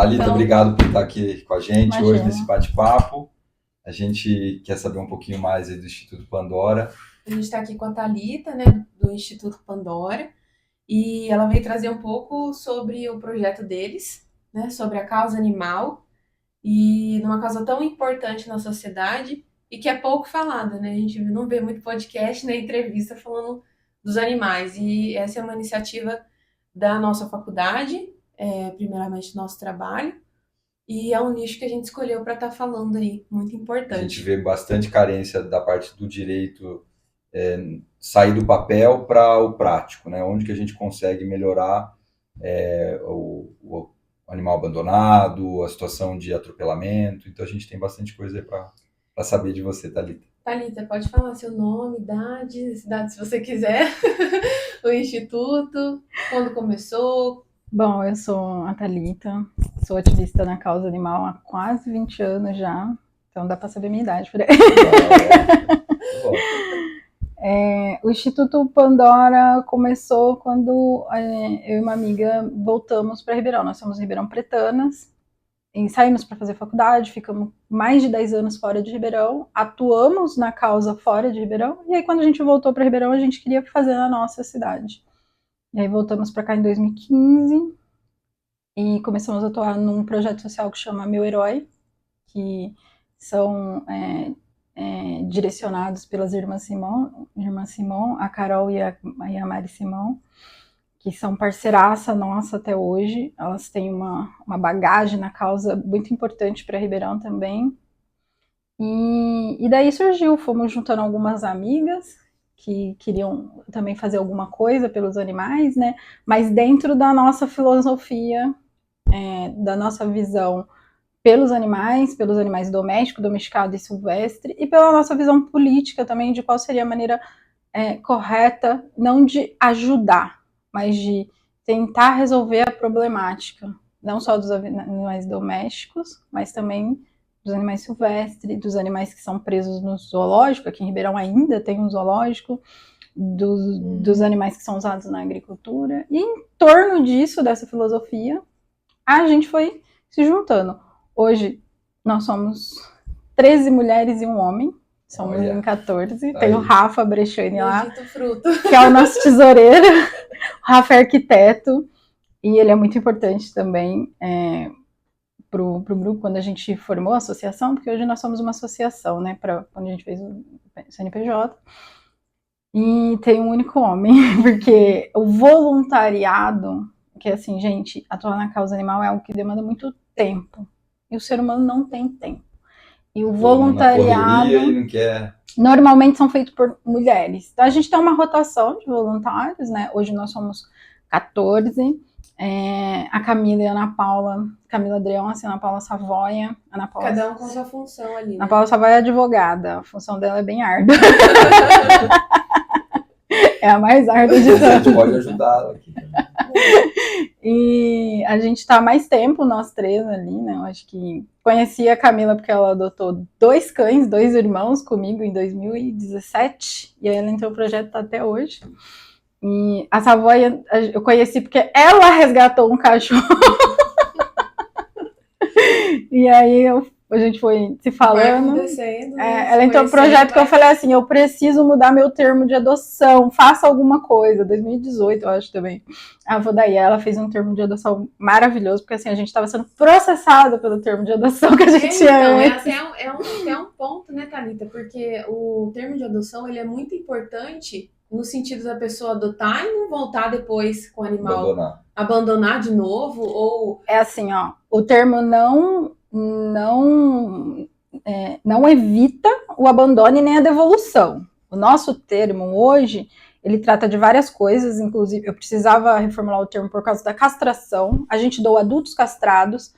Thalita, Então, obrigado por estar aqui com a gente hoje Imagina. nesse bate-papo. A gente quer saber um pouquinho mais aí do Instituto Pandora. a gente está aqui com a Thalita, né, do Instituto Pandora, e ela veio trazer um pouco sobre o projeto deles, né, sobre a causa animal, e numa causa tão importante na sociedade e que é pouco falada, né? A gente não vê muito podcast nem entrevista falando dos animais, e essa é uma iniciativa da nossa faculdade, primeiramente do nosso trabalho, e é um nicho que a gente escolheu para estar falando aí, muito A gente importante. vê bastante carência da parte do direito sair do papel para o prático, né? Onde que a gente consegue melhorar o animal abandonado, a situação de atropelamento. Então a gente tem bastante coisa para saber de você, Thalita. Thalita, pode falar seu nome, cidade se você quiser, o instituto, quando começou. Bom, eu sou a Thalita, sou ativista na causa animal há quase 20 anos já, então dá para saber minha idade por aí. O Instituto Pandora começou quando eu e uma amiga voltamos para Ribeirão. Nós somos ribeirão-pretanas e saímos para fazer faculdade, ficamos mais de 10 anos fora de Ribeirão, atuamos na causa fora de Ribeirão, e aí quando a gente voltou para Ribeirão, a gente queria fazer na nossa cidade. E aí voltamos para cá em 2015 e começamos a atuar num projeto social que chama Meu Herói, que são direcionados pelas irmãs Simão, a Carol e a Mari Simão, que são parceiraça nossa até hoje. Elas têm uma bagagem na causa muito importante para Ribeirão também. E daí surgiu, fomos juntando algumas amigas que queriam também fazer alguma coisa pelos animais, né? Mas dentro da nossa filosofia, da nossa visão pelos animais domésticos, domesticado e silvestre, e pela nossa visão política também de qual seria a maneira correta, não de ajudar, mas de tentar resolver a problemática, não só dos animais domésticos, mas também dos animais silvestres, dos animais que são presos no zoológico. Aqui em Ribeirão ainda tem um zoológico, dos animais que são usados na agricultura. E em torno disso, dessa filosofia, a gente foi se juntando. Hoje nós somos 13 mulheres e um homem, somos em 14. Tem o Rafa Brechani lá, que é o nosso tesoureiro. O Rafa é arquiteto e ele é muito importante também pro grupo quando a gente formou a associação, porque hoje nós somos uma associação, né, quando a gente fez o CNPJ. E tem um único homem, porque o voluntariado, que assim, gente, atuar na causa animal é algo que demanda muito tempo. E o ser humano não tem tempo. E o voluntariado normalmente são feitos por mulheres. Então a gente tem uma rotação de voluntários, né? Hoje nós somos 14. A Camila e a Ana Paula, Camila Adrião, Ana Paula Savoia. Ana Paula, cada um com sua função ali, né? Ana Paula Savoia é advogada, a função dela é bem árdua. É a mais árdua de todas. A gente pode ajudá-la aqui. E a gente tá há mais tempo, nós três ali, né? Eu acho que conheci a Camila porque ela adotou 2 cães, 2 irmãos comigo em 2017. E aí ela entrou no projeto até hoje. E a Savoia eu conheci porque ela resgatou um cachorro. E aí a gente foi se falando. Ela entrou no projeto que eu falei assim, eu preciso mudar meu termo de adoção, faça alguma coisa. 2018, eu acho também. Daí ela fez um termo de adoção maravilhoso, porque assim, a gente estava sendo processada pelo termo de adoção que a gente tinha. É um ponto, né, Thalita? Porque o termo de adoção, ele é muito importante no sentido da pessoa adotar e não voltar depois com o animal. Abandonar de novo, ou... É assim, ó, o termo não evita o abandono e nem a devolução. O nosso termo hoje, ele trata de várias coisas, inclusive eu precisava reformular o termo por causa da castração. A gente doa adultos castrados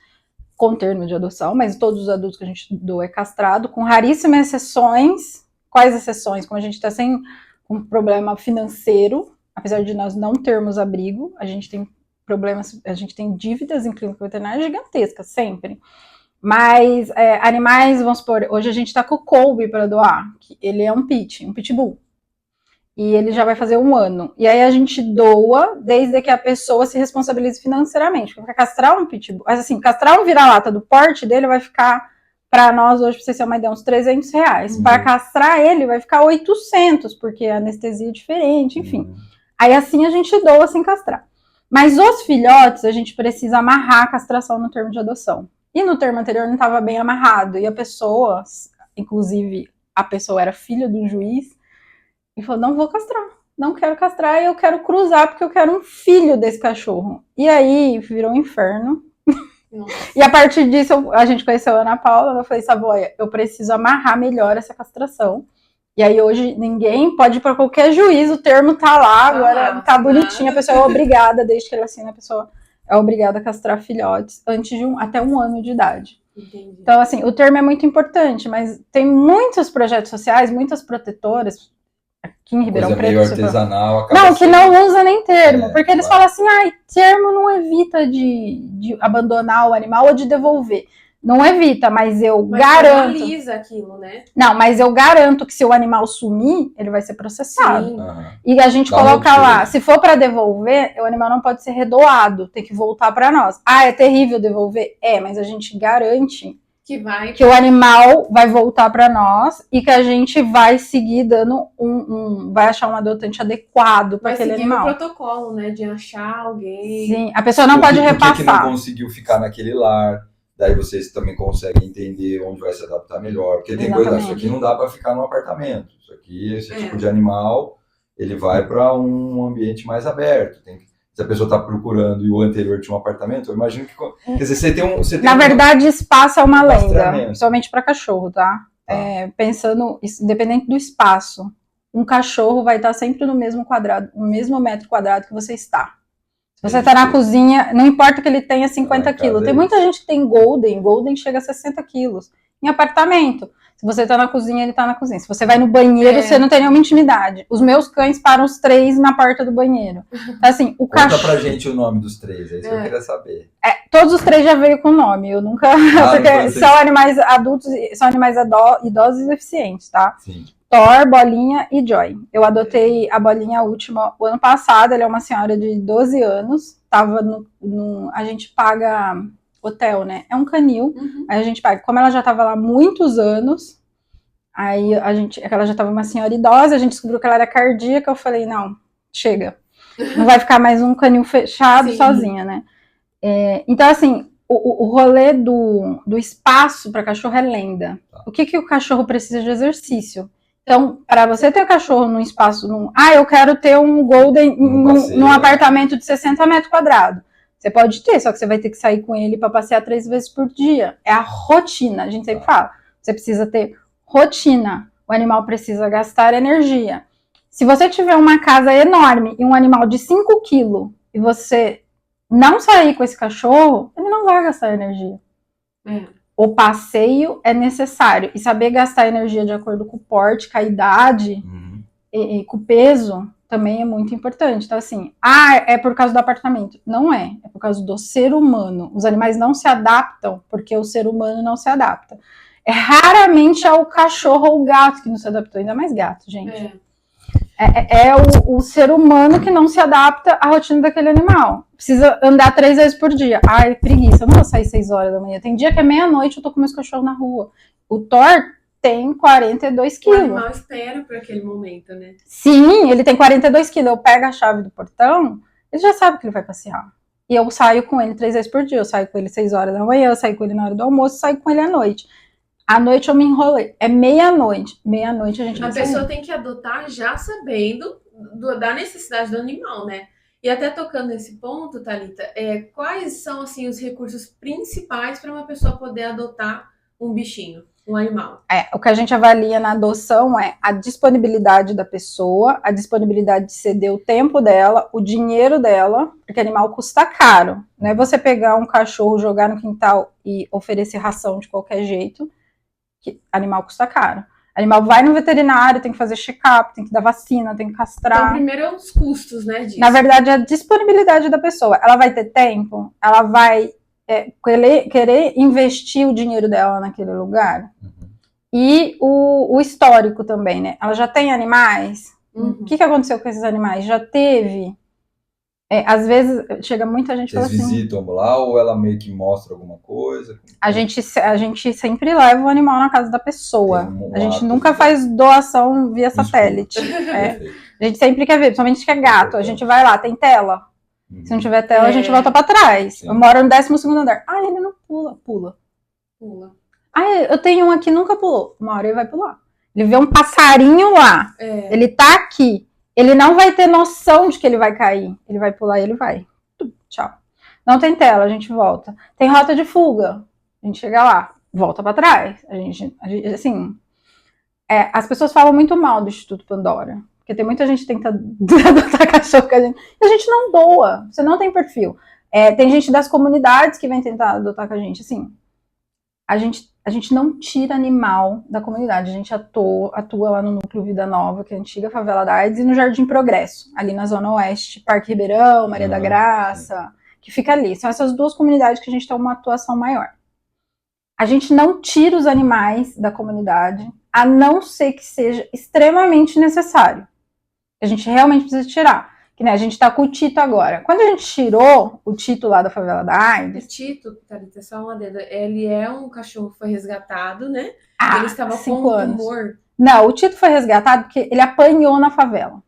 com termo de adoção, mas todos os adultos que a gente doa é castrado, com raríssimas exceções. Quais exceções? Como a gente está sem um problema financeiro, apesar de nós não termos abrigo, a gente tem problemas, a gente tem dívidas em clínica veterinária gigantescas, sempre. Mas animais, vamos supor, hoje a gente tá com o Colby para doar, que ele é um pitbull. e ele já vai fazer 1 ano. E aí a gente doa desde que a pessoa se responsabilize financeiramente. Porque castrar um pitbull, assim, castrar um vira-lata do porte dele vai ficar, para nós hoje, pra vocês terem uma ideia, uns R$300. Para castrar ele vai ficar 800, porque a anestesia é diferente, enfim. Aí assim a gente doa sem castrar. Mas os filhotes, a gente precisa amarrar a castração no termo de adoção. E no termo anterior não estava bem amarrado. E a pessoa, inclusive a pessoa era filha de um juiz, e falou, não vou castrar, não quero castrar, e eu quero cruzar, porque eu quero um filho desse cachorro. E aí virou um inferno. E a partir disso, a gente conheceu a Ana Paula, eu falei, Savoia, eu preciso amarrar melhor essa castração. E aí hoje ninguém pode ir para qualquer juiz, o termo tá lá, agora tá bonitinho, a pessoa é obrigada, desde que ele assina, a pessoa é obrigada a castrar filhotes antes de até 1 ano de idade. Entendi. Então, assim, o termo é muito importante, mas tem muitos projetos sociais, muitas protetoras, aqui em Ribeirão Preto. Meio artesanal. Não, que não usa nem termo, porque eles falam assim, termo não evita de abandonar o animal ou de devolver. Não evita, mas eu garanto. Analisa aquilo, né? Não, mas eu garanto que se o animal sumir, ele vai ser processado. Sim. E a gente coloca lá, se for para devolver, o animal não pode ser redoado, tem que voltar para nós. Ah, é terrível devolver? É, mas a gente garante que o animal vai voltar para nós e que a gente vai seguir dando vai achar um adotante adequado para aquele animal. Vai seguir o protocolo, né, de achar alguém. Sim, a pessoa não pode repassar. Por que não conseguiu ficar naquele lar? Daí vocês também conseguem entender onde vai se adaptar melhor. Porque tem coisa, isso aqui não dá para ficar num apartamento. Isso aqui, esse tipo de animal, ele vai para um ambiente mais aberto. Se a pessoa está procurando e o anterior tinha um apartamento, eu imagino que... Quer dizer, você tem Na verdade, espaço é uma lenda, principalmente para cachorro, tá? Pensando, independente do espaço, um cachorro vai estar sempre no mesmo quadrado, no mesmo metro quadrado que você está. Se você está na cozinha, não importa que ele tenha 50 quilos. Tem muita gente que tem Golden chega a 60 quilos em apartamento. Se você tá na cozinha, ele tá na cozinha. Se você vai no banheiro, você não tem nenhuma intimidade. Os meus cães param os 3 na porta do banheiro. Então, assim, o cachorro... Conta pra gente o nome dos 3, é isso que eu queria saber. Todos os 3 já veio com nome. Eu nunca... porque são animais adultos, são animais idosos e deficientes, tá? Sim. Thor, Bolinha e Joy. Eu adotei a Bolinha última o ano passado. Ela é uma senhora de 12 anos. Tava a gente paga... hotel, né? É um canil. Aí a gente paga. Como ela já estava lá há muitos anos, aí ela já estava uma senhora idosa, a gente descobriu que ela era cardíaca. Eu falei, não, chega. Não vai ficar mais um canil fechado sozinha, né? Então, assim, o rolê do espaço para cachorro é lenda. O que o cachorro precisa de exercício? Então, para você ter o cachorro num espaço, eu quero ter um Golden num apartamento de 60 metros quadrados. Você pode ter, só que você vai ter que sair com ele para passear 3 vezes por dia. É a rotina, a gente sempre fala. Você precisa ter rotina. O animal precisa gastar energia. Se você tiver uma casa enorme e um animal de 5 quilos e você não sair com esse cachorro, ele não vai gastar energia. O passeio é necessário. E saber gastar energia de acordo com o porte, com a idade e com o peso também é muito importante. Então, assim, é por causa do apartamento. Não é. É por causa do ser humano. Os animais não se adaptam porque o ser humano não se adapta. Raramente é o cachorro ou o gato que não se adaptou. Ainda mais gato, gente. É o ser humano que não se adapta à rotina daquele animal. Precisa andar 3 vezes por dia. Ai, preguiça. Eu não vou sair 6 horas da manhã. Tem dia que é meia-noite eu tô com meus cachorros na rua. O Thor tem 42 quilos. O animal espera por aquele momento, né? Sim, ele tem 42 quilos. Eu pego a chave do portão, ele já sabe que ele vai passear. E eu saio com ele 3 vezes por dia. Eu saio com ele 6 horas da manhã, eu saio com ele na hora do almoço, saio com ele à noite. À noite eu me enrolei. É meia-noite. Meia-noite a gente vai sair. A pessoa tem que adotar já sabendo da necessidade do animal, né? E até tocando nesse ponto, Thalita, quais são, assim, os recursos principais para uma pessoa poder adotar um bichinho? Um animal. O que a gente avalia na adoção é a disponibilidade da pessoa, a disponibilidade de ceder o tempo dela, o dinheiro dela, porque animal custa caro. Não é você pegar um cachorro, jogar no quintal e oferecer ração de qualquer jeito, que animal custa caro. Animal vai no veterinário, tem que fazer check-up, tem que dar vacina, tem que castrar. Então, primeiro é os custos, né, disso. Na verdade, é a disponibilidade da pessoa. Ela vai ter tempo? Ela vai querer investir o dinheiro dela naquele lugar? E o histórico também, né? Ela já tem animais? O que aconteceu com esses animais? Já teve... às vezes, chega muita gente e fala Vocês assim... visitam lá ou ela meio que mostra alguma coisa? A gente sempre leva o animal na casa da pessoa. Tem A gente ato nunca de- faz doação via Escuta. satélite. Perfeito. A gente sempre quer ver, principalmente que é gato. A gente vai lá, tem tela. Uhum. Se não tiver tela, a gente volta pra trás. Sim. Eu moro no 12º andar. Ah, ele não pula. Pula. Ah, eu tenho um aqui, nunca pulou. Uma hora ele vai pular. Ele vê um passarinho lá. Ele tá aqui. Ele não vai ter noção de que ele vai cair. Ele vai pular e ele vai. Tchau. Não tem tela, a gente volta. Tem rota de fuga. A gente chega lá, volta pra trás. A gente assim... as pessoas falam muito mal do Instituto Pandora. Porque tem muita gente que tenta adotar cachorro que a gente não doa. Você não tem perfil. Tem gente das comunidades que vem tentar adotar com a gente. Assim, a gente não tira animal da comunidade. A gente atua lá no Núcleo Vida Nova, que é a antiga favela da AIDS, e no Jardim Progresso, ali na Zona Oeste, Parque Ribeirão, Maria da Graça, que fica ali. São essas duas comunidades que a gente tem uma atuação maior. A gente não tira os animais da comunidade, a não ser que seja extremamente necessário. A gente realmente precisa tirar. Que, né, a gente tá com o Tito agora. Quando a gente tirou o Tito lá da favela da AIDS... O Tito, Thalita, só uma dedo, ele é um cachorro que foi resgatado, né? Ele estava com 5 anos. tumor. Não, o Tito foi resgatado porque ele apanhou na favela.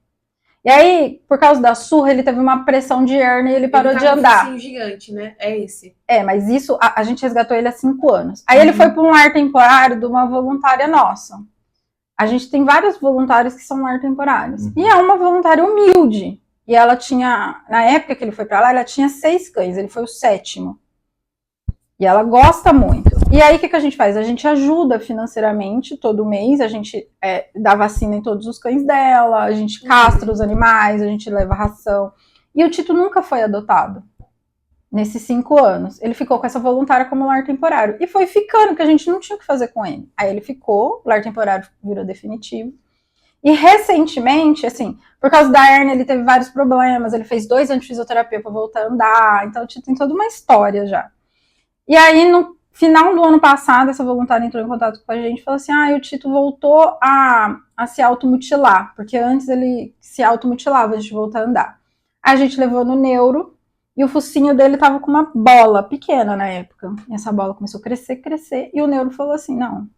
E aí, por causa da surra, ele teve uma pressão de hérnia e ele parou de andar. Um gigante, né? É esse. Mas isso, a gente resgatou ele há 5 anos. Aí ele foi para um lar temporário de uma voluntária nossa. A gente tem vários voluntários que são lar temporários. E é uma voluntária humilde. E ela tinha, na época que ele foi para lá, ela tinha 6 cães, ele foi o 7º. E ela gosta muito. E aí, o que a gente faz? A gente ajuda financeiramente todo mês, a gente dá vacina em todos os cães dela, a gente castra os animais, a gente leva ração. E o Tito nunca foi adotado nesses 5 anos. Ele ficou com essa voluntária como lar temporário. E foi ficando, porque a gente não tinha o que fazer com ele. Aí ele ficou, o lar temporário virou definitivo. E recentemente, assim, por causa da hérnia, ele teve vários problemas, ele fez 2 anos de fisioterapia para voltar a andar, então tem toda uma história já. E aí, no final do ano passado, essa voluntária entrou em contato com a gente e falou assim, o Tito voltou a se automutilar, porque antes ele se automutilava antes de voltar a andar. Aí a gente levou no neuro, e o focinho dele tava com uma bola pequena na época. E essa bola começou a crescer, e o neuro falou assim, não,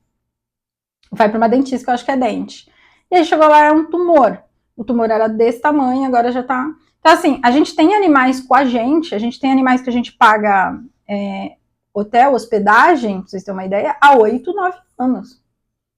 vai para uma dentista, que eu acho que é dente. E aí chegou lá, era um tumor. O tumor era desse tamanho, agora já tá... Então, assim, a gente tem animais com a gente tem animais que a gente paga hotel, hospedagem, pra vocês terem uma ideia, há 8, 9 anos.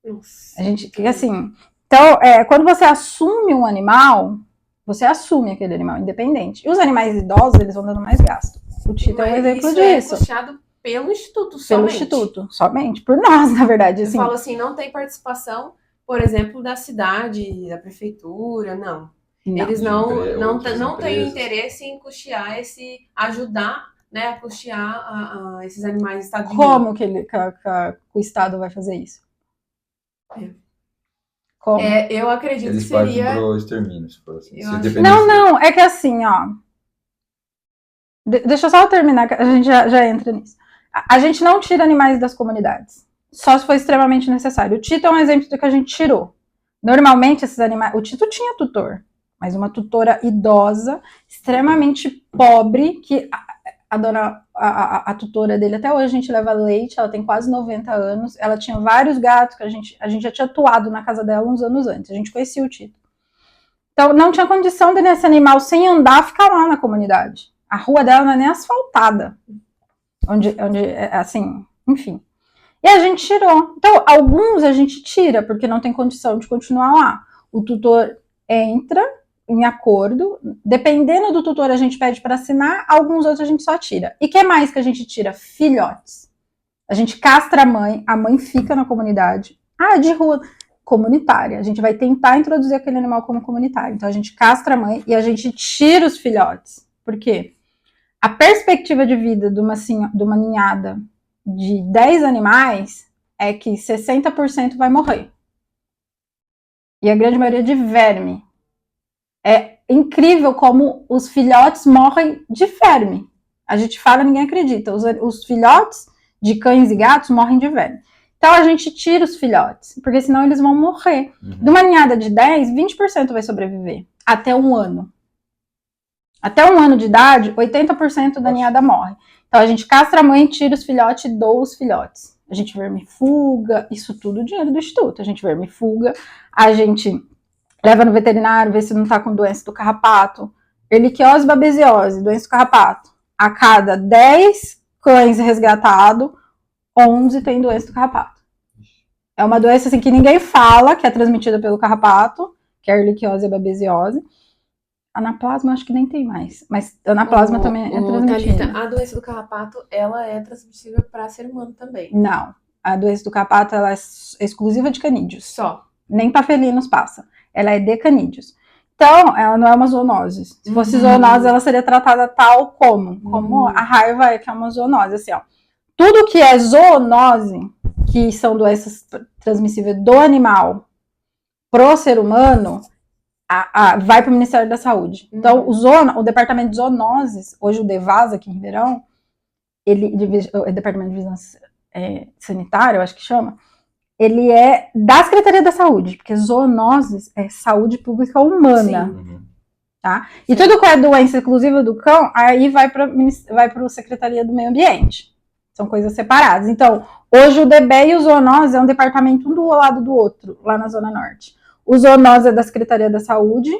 Nossa. A gente, assim... Então, quando você assume um animal, você assume aquele animal independente. E os animais idosos, eles vão dando mais gasto. O Tito é um exemplo disso. É puxado pelo Instituto, somente. Pelo Instituto, somente. Por nós, na verdade. Assim. Eu falo assim, não tem participação, por exemplo, da cidade, da prefeitura, não. Eles não têm interesse em custear ajudar, né, a custear esses animais em estado de rua. Como que o Estado vai fazer isso? Como? Eu acredito eles que seria... Eles partem pro extermínio, se for assim. Não, é que assim, ó... Deixa eu só terminar, que a gente já entra nisso. A gente não tira animais das comunidades. Só se for extremamente necessário. O Tito é um exemplo do que a gente tirou. Normalmente, esses animais... O Tito tinha tutor, mas uma tutora idosa, extremamente pobre, que a tutora dele, até hoje a gente leva leite, ela tem quase 90 anos, ela tinha vários gatos, que a gente já tinha atuado na casa dela uns anos antes, a gente conhecia o Tito. Então, não tinha condição de esse animal, sem andar, ficar lá na comunidade. A rua dela não é nem asfaltada. Onde assim, enfim. E a gente tirou. Então, alguns a gente tira, porque não tem condição de continuar lá. O tutor entra em acordo. Dependendo do tutor, a gente pede para assinar. Alguns outros a gente só tira. E o que mais que a gente tira? Filhotes. A gente castra a mãe fica na comunidade. De rua comunitária. A gente vai tentar introduzir aquele animal como comunitário. Então, a gente castra a mãe e a gente tira os filhotes. Por quê? A perspectiva de vida de uma ninhada de 10 animais é que 60% vai morrer. E a grande maioria de verme. É incrível como os filhotes morrem de verme. A gente fala, ninguém acredita. Os filhotes de cães e gatos morrem de verme. Então a gente tira os filhotes, porque senão eles vão morrer. De uma ninhada de 10, 20% vai sobreviver até 1 ano. Até 1 ano de idade, 80% da ninhada morre. Então a gente castra a mãe, tira os filhotes e doa os filhotes. A gente vermifuga, isso tudo dinheiro do instituto. A gente vermifuga, a gente leva no veterinário, vê se não tá com doença do carrapato. Ehrlichiose babesiose, doença do carrapato. A cada 10 cães resgatados, 11 tem doença do carrapato. É uma doença assim que ninguém fala, que é transmitida pelo carrapato, que é a Ehrlichiose babesiose. Anaplasma acho que nem tem mais, mas anaplasma também é transmitida. Thalita, a doença do carrapato, ela é transmissível para ser humano também? Não, a doença do carrapato ela é exclusiva de canídeos. Só? Nem para felinos passa. Ela é de canídeos. Então, ela não é uma zoonose. Se fosse zoonose, ela seria tratada tal como a raiva é, que é uma zoonose. Assim, ó. Tudo que é zoonose, que são doenças transmissíveis do animal pro ser humano, vai para o Ministério da Saúde. Então, o Departamento de Zoonoses, hoje o DEVAS aqui em Ribeirão, o Departamento de Vigilância Sanitária, eu acho que chama, ele é da Secretaria da Saúde, porque zoonoses é saúde pública humana. Tá? E tudo que é doença exclusiva do cão, aí vai para a Secretaria do Meio Ambiente. São coisas separadas. Então, hoje o DBE e o zoonose é um departamento um do lado do outro, lá na Zona Norte. O zoonose é da Secretaria da Saúde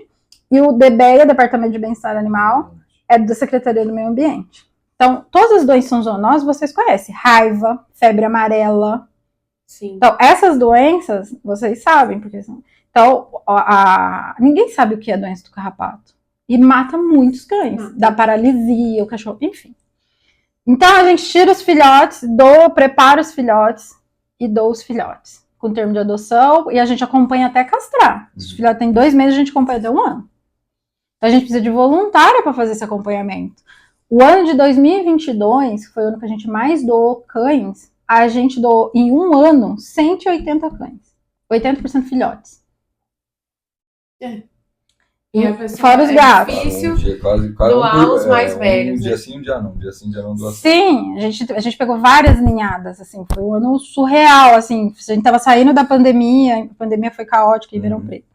e o DBE, o Departamento de Bem-Estar Animal, é da Secretaria do Meio Ambiente. Então, todas as doenças são zoonoses, vocês conhecem. Raiva, febre amarela. Sim. Então, essas doenças, vocês sabem. Porque são... Então, ninguém sabe o que é doença do carrapato. E mata muitos cães. Dá paralisia, o cachorro, enfim. Então, a gente tira os filhotes, prepara os filhotes e doa os filhotes. Com termo de adoção, e a gente acompanha até castrar. Se o filhote tem 2 meses, a gente acompanha até 1 ano. Então, a gente precisa de voluntária para fazer esse acompanhamento. O ano de 2022, que foi o ano que a gente mais doou cães, a gente doou, em 1 ano, 180 cães. 80% filhotes. Fora os gatos. É difícil quase doar os mais velhos. Um dia sim, um dia não. Um dia sim, um dia não doa. Sim, a gente pegou várias ninhadas, assim, foi um ano surreal, assim, a gente tava saindo da pandemia, a pandemia foi caótica em Ribeirão Preto.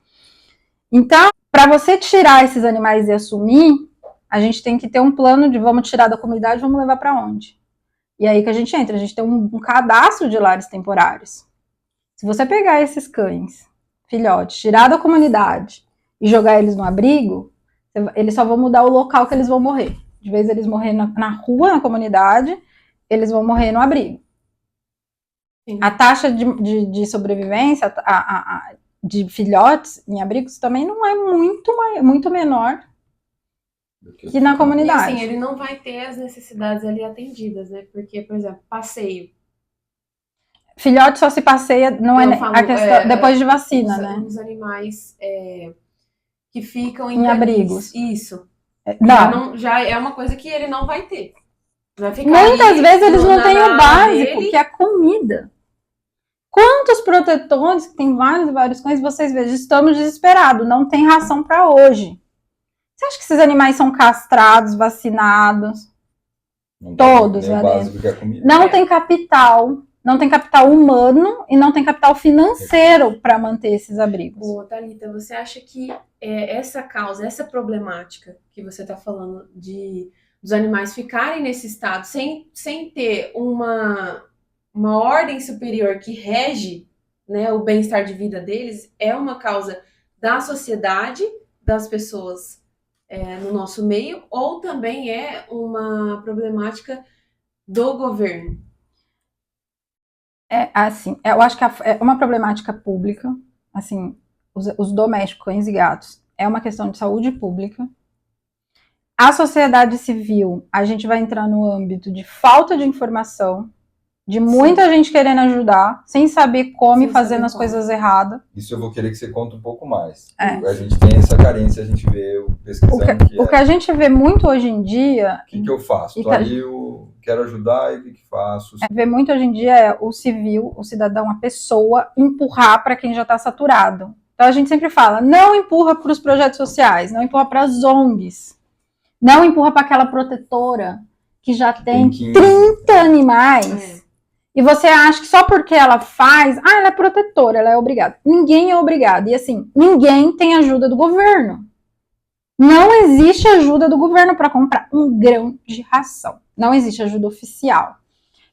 Então, para você tirar esses animais e assumir, a gente tem que ter um plano de vamos tirar da comunidade, vamos levar para onde? E aí que a gente entra, a gente tem um cadastro de lares temporários. Se você pegar esses cães, filhotes, tirar da comunidade e jogar eles no abrigo, eles só vão mudar o local que eles vão morrer. De vez eles morrerem na rua, na comunidade, eles vão morrer no abrigo. Sim. A taxa de sobrevivência de filhotes em abrigos também não é muito menor que na comunidade. E assim, ele não vai ter as necessidades ali atendidas, né? Porque, por exemplo, passeio. Filhote só se passeia, não é a questão, depois de vacina, né? Os animais que ficam em abrigos. Isso. Não. Já é uma coisa que ele não vai ter. Vai ficar muitas vezes eles não têm o básico, que é a comida. Quantos protetores, que tem vários cães, vocês veem, estamos desesperados, não tem ração para hoje. Você acha que esses animais são castrados, vacinados? Não todos lá dentro. Não tem capital. Não tem capital humano e não tem capital financeiro para manter esses abrigos. Ô, Thalita, você acha que essa causa, essa problemática que você está falando dos animais ficarem nesse estado sem ter uma ordem superior que rege, né, o bem-estar de vida deles, é uma causa da sociedade, das pessoas no nosso meio, ou também é uma problemática do governo? Assim, eu acho que é uma problemática pública, assim, os domésticos, cães e gatos, é uma questão de saúde pública. A sociedade civil, a gente vai entrar no âmbito de falta de informação, de muita gente querendo ajudar, sem saber como e fazendo as coisas erradas. Isso eu vou querer que você conte um pouco mais. A gente tem essa carência, a gente vê pesquisando o que a gente vê muito hoje em dia... O que eu faço? Tô ali, eu quero ajudar, e o que faço? Vê muito hoje em dia é o civil, o cidadão, a pessoa, empurrar para quem já está saturado. Então a gente sempre fala, não empurra para os projetos sociais, não empurra para as ONGs, não empurra para aquela protetora que já tem 30 animais E você acha que só porque ela faz, ela é protetora, ela é obrigada. Ninguém é obrigado. E assim, ninguém tem ajuda do governo. Não existe ajuda do governo para comprar um grão de ração. Não existe ajuda oficial.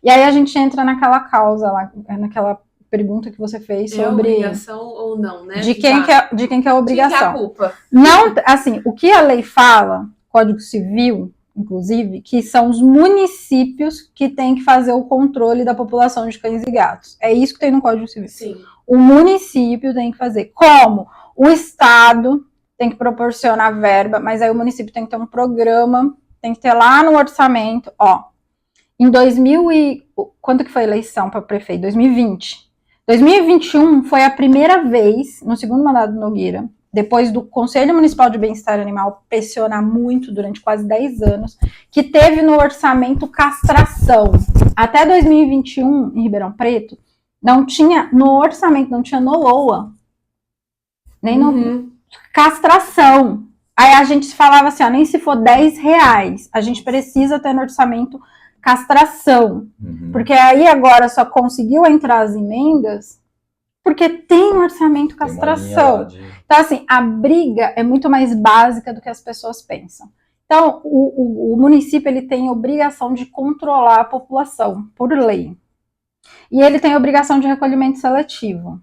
E aí a gente entra naquela causa lá, naquela pergunta que você fez sobre obrigação ou não, né? de quem que é a De quem que é obrigação. a culpa? Não, assim, o que a lei fala, Código Civil, inclusive, que são os municípios que têm que fazer o controle da população de cães e gatos. É isso que tem no Código Civil. Sim. O município tem que fazer. Como? O Estado tem que proporcionar verba, mas aí o município tem que ter um programa, tem que ter lá no orçamento, em 2000 e... Quanto que foi a eleição para prefeito? 2020. 2021 foi a primeira vez, no segundo mandato do Nogueira, depois do Conselho Municipal de Bem-Estar Animal pressionar muito durante quase 10 anos, que teve no orçamento castração. Até 2021, em Ribeirão Preto, não tinha no orçamento, não tinha no LOA, nem no castração. Aí a gente falava assim, nem se for R$10, a gente precisa ter no orçamento castração. Porque aí agora só conseguiu entrar as emendas porque tem um orçamento castração. Então, assim, a briga é muito mais básica do que as pessoas pensam. Então, o município ele tem obrigação de controlar a população, por lei. E ele tem obrigação de recolhimento seletivo.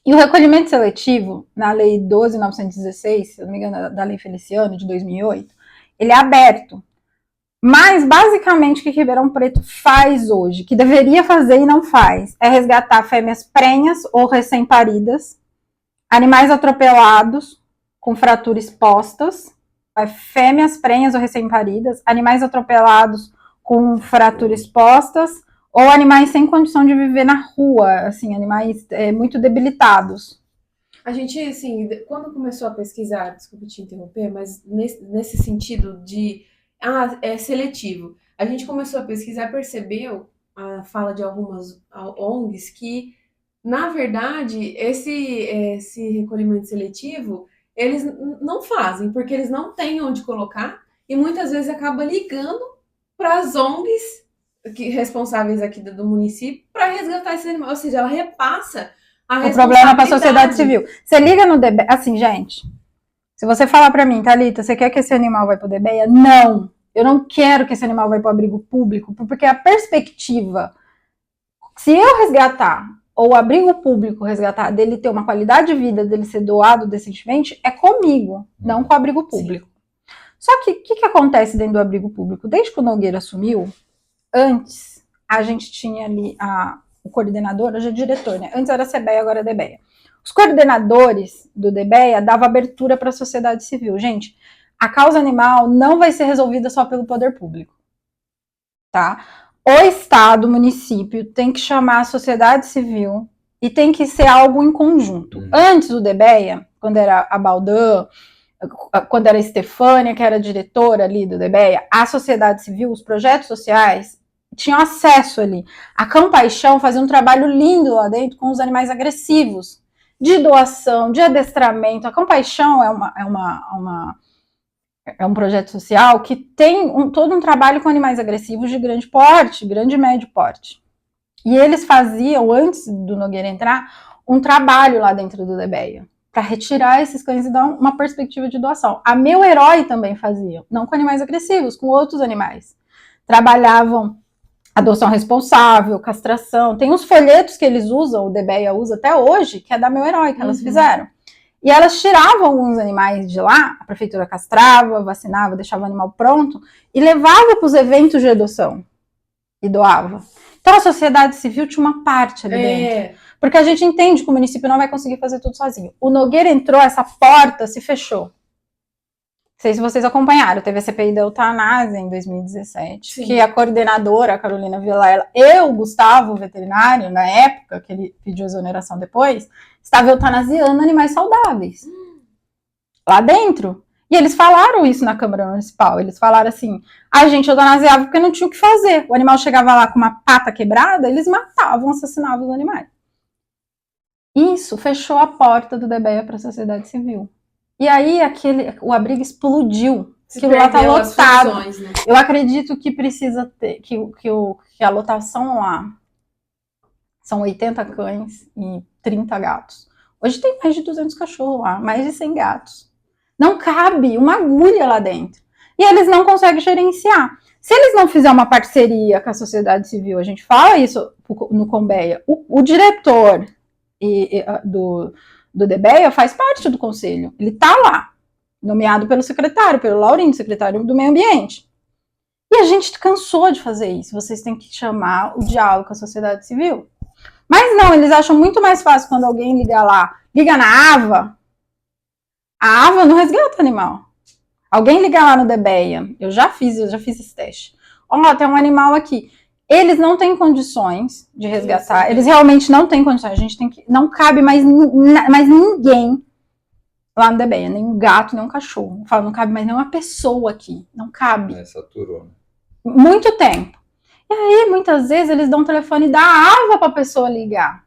E o recolhimento seletivo, na Lei 12.916, se eu não me engano, da Lei Feliciano, de 2008, ele é aberto. Mas, basicamente, o que Ribeirão Preto faz hoje, que deveria fazer e não faz, é resgatar fêmeas prenhas ou recém-paridas, animais atropelados com fraturas expostas, fêmeas prenhas ou recém-paridas, animais atropelados com fraturas expostas, ou animais sem condição de viver na rua, assim, animais muito debilitados. A gente, assim, quando começou a pesquisar, desculpa te interromper, mas nesse sentido de é seletivo. A gente começou a pesquisar, percebeu a fala de algumas ONGs que, na verdade, esse recolhimento seletivo, eles não fazem, porque eles não têm onde colocar e muitas vezes acaba ligando para as ONGs responsáveis aqui do município para resgatar esse animal. Ou seja, ela repassa a responsabilidade. O problema para a sociedade civil. Você liga no DBEA, assim, gente, se você falar para mim, Thalita, você quer que esse animal vai para o DBEA? Não, eu não quero que esse animal vai para o abrigo público, porque a perspectiva, se eu resgatar, ou o abrigo público resgatar, dele ter uma qualidade de vida, dele ser doado decentemente, é comigo, não com o abrigo público. Sim. Só que o que acontece dentro do abrigo público? Desde que o Nogueira assumiu, antes a gente tinha ali o coordenador, hoje é diretor, né? Antes era CBEA, agora é DBEA. Os coordenadores do DBEA davam abertura para a sociedade civil. Gente, a causa animal não vai ser resolvida só pelo poder público, tá? O Estado, o município, tem que chamar a sociedade civil e tem que ser algo em conjunto. Antes do DBEA, quando era a Baldan, quando era a Estefânia, que era a diretora ali do DBEA, a sociedade civil, os projetos sociais, tinham acesso ali. A Compaixão fazia um trabalho lindo lá dentro com os animais agressivos, de doação, de adestramento. A Compaixão é um projeto social que tem todo um trabalho com animais agressivos de grande porte, grande e médio porte. E eles faziam, antes do Nogueira entrar, um trabalho lá dentro do DBEA, para retirar esses cães e dar uma perspectiva de doação. A Meu Herói também fazia, não com animais agressivos, com outros animais. Trabalhavam adoção responsável, castração. Tem uns folhetos que eles usam, o DBEA usa até hoje, que é da Meu Herói, que elas fizeram. E elas tiravam alguns animais de lá, a prefeitura castrava, vacinava, deixava o animal pronto e levava para os eventos de adoção e doava. Então a sociedade civil tinha uma parte ali dentro. Porque a gente entende que o município não vai conseguir fazer tudo sozinho. O Nogueira entrou, essa porta se fechou. Não sei se vocês acompanharam, teve a CPI da eutanásia em 2017, Sim. que a coordenadora, a Carolina Vilela, o Gustavo, veterinário, na época, que ele pediu exoneração depois, estava eutanasiando animais saudáveis. Lá dentro. E eles falaram isso na Câmara Municipal. Eles falaram assim, a gente eutanasiava porque não tinha o que fazer. O animal chegava lá com uma pata quebrada, eles matavam, assassinavam os animais. Isso fechou a porta do DBEA para a sociedade civil. E aí o abrigo explodiu. Aquilo lá tá lotado. Funções, né? Eu acredito que precisa ter, que a lotação lá São 80 cães e 30 gatos. Hoje tem mais de 200 cachorros lá, mais de 100 gatos. Não cabe uma agulha lá dentro. E eles não conseguem gerenciar. Se eles não fizerem uma parceria com a sociedade civil, a gente fala isso no Conbeia, o diretor do DBEA faz parte do conselho. Ele está lá, nomeado pelo secretário, pelo Laurindo, secretário do Meio Ambiente. E a gente cansou de fazer isso. Vocês têm que chamar o diálogo com a sociedade civil. Mas não, eles acham muito mais fácil quando alguém liga lá, liga na AVA. A AVA não resgata animal. Alguém liga lá no DBEA, eu já fiz esse teste. Ó, tem um animal aqui. Eles não têm condições de resgatar, eles realmente não têm condições. A gente tem que. Não cabe mais ninguém lá no DBEA, nem um gato, nem um cachorro. Eu falo, não cabe mais nenhuma pessoa aqui. Não cabe. Saturou, né? Muito tempo. E aí, muitas vezes, eles dão o telefone da AVA para a pessoa ligar.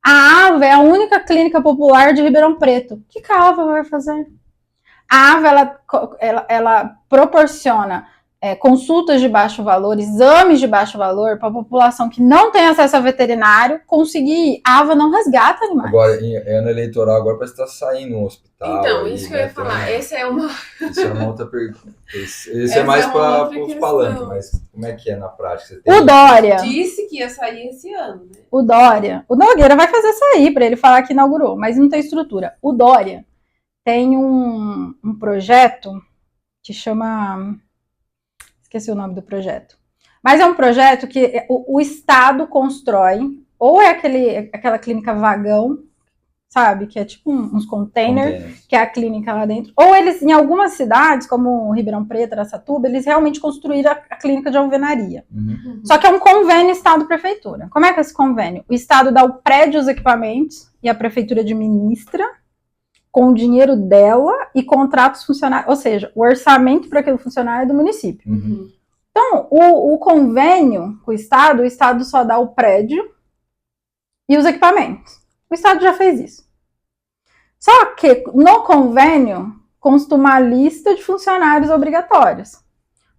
A AVA é a única clínica popular de Ribeirão Preto. O que a AVA vai fazer? A AVA, ela proporciona consultas de baixo valor, exames de baixo valor para a população que não tem acesso a veterinário conseguir. A AVA não resgata animais. Agora, em ano eleitoral, agora parece que está saindo um hospital. Então, aí, isso que eu ia falar. Essa é uma... Isso é uma outra pergunta. Esse é mais para os palanques, mas como é que é na prática? Você tem... O Dória disse que ia sair esse ano, né? O Nogueira vai fazer sair para ele falar que inaugurou, mas não tem estrutura. O Dória tem um projeto que chama... Esqueci o nome do projeto. Mas é um projeto que o Estado constrói, ou é aquela clínica vagão, sabe? Que é tipo uns containers, que é a clínica lá dentro. Ou eles, em algumas cidades, como Ribeirão Preto, Araçatuba, eles realmente construíram a clínica de alvenaria. Uhum. Só que é um convênio Estado-Prefeitura. Como é que é esse convênio? O Estado dá o prédio, os equipamentos, e a Prefeitura administra com o dinheiro dela e contrata os funcionários. Ou seja, o orçamento para aquele funcionário é do município. Uhum. Então, o convênio com o Estado só dá o prédio e os equipamentos. O Estado já fez isso. Só que no convênio consta uma lista de funcionários obrigatórios.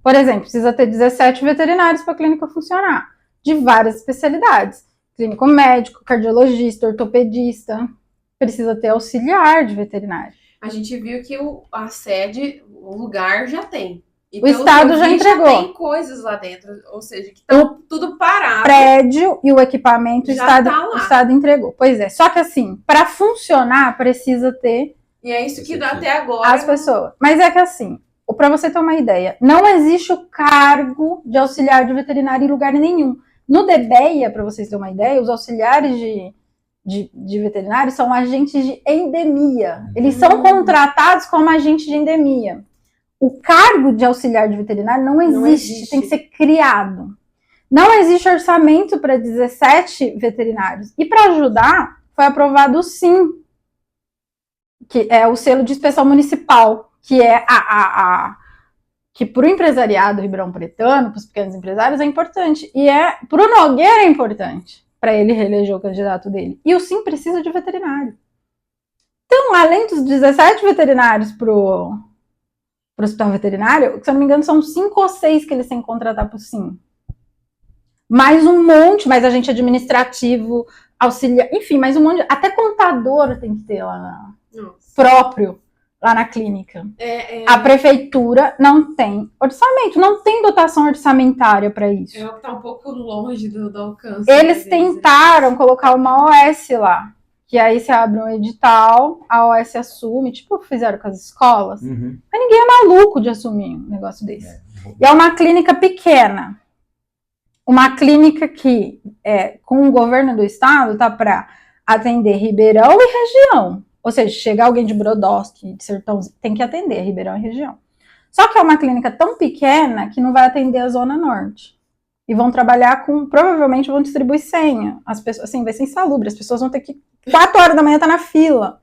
Por exemplo, precisa ter 17 veterinários para a clínica funcionar, de várias especialidades. Clínico médico, cardiologista, ortopedista, precisa ter auxiliar de veterinário. A gente viu que a sede, o lugar já tem. E o Estado já entregou. Já tem coisas lá dentro, ou seja, que estão tudo parado. O prédio e o equipamento o Estado entregou. Pois é, só que assim, para funcionar precisa ter... E é isso que dá até agora. As pessoas. Mas é que assim, para você ter uma ideia, não existe o cargo de auxiliar de veterinário em lugar nenhum. No DBEA, para vocês terem uma ideia, os auxiliares de veterinário são agentes de endemia. Eles são contratados como agentes de endemia. O cargo de auxiliar de veterinário não existe, tem que ser criado. Não existe orçamento para 17 veterinários. E para ajudar, foi aprovado o SIM, que é o selo de inspeção municipal, que é que para o empresariado ribeirão-pretano, para os pequenos empresários, é importante. E para o Nogueira é importante, para ele reeleger o candidato dele. E o SIM precisa de veterinário. Então, além dos 17 veterinários para o hospital veterinário, se eu não me engano, são 5 ou 6 que eles têm que contratar para o SIM. Mais um monte, mais agente administrativo, auxiliar, enfim, mais um monte. Até contador tem que ter lá próprio, lá na clínica. A prefeitura não tem orçamento, não tem dotação orçamentária para isso. É o que está um pouco longe do alcance. Eles tentaram colocar uma OS lá, que aí se abre um edital, a OS assume, tipo fizeram com as escolas. Uhum. Mas ninguém é maluco de assumir um negócio desse. E é uma clínica pequena. Uma clínica que, com o governo do estado, tá para atender Ribeirão e região. Ou seja, chegar alguém de Brodowski, de Sertão, tem que atender Ribeirão e região. Só que é uma clínica tão pequena que não vai atender a Zona Norte. E vão trabalhar provavelmente vão distribuir senha. As pessoas, assim, vai ser insalubre. As pessoas vão ter que, 4 horas da manhã, estar na fila.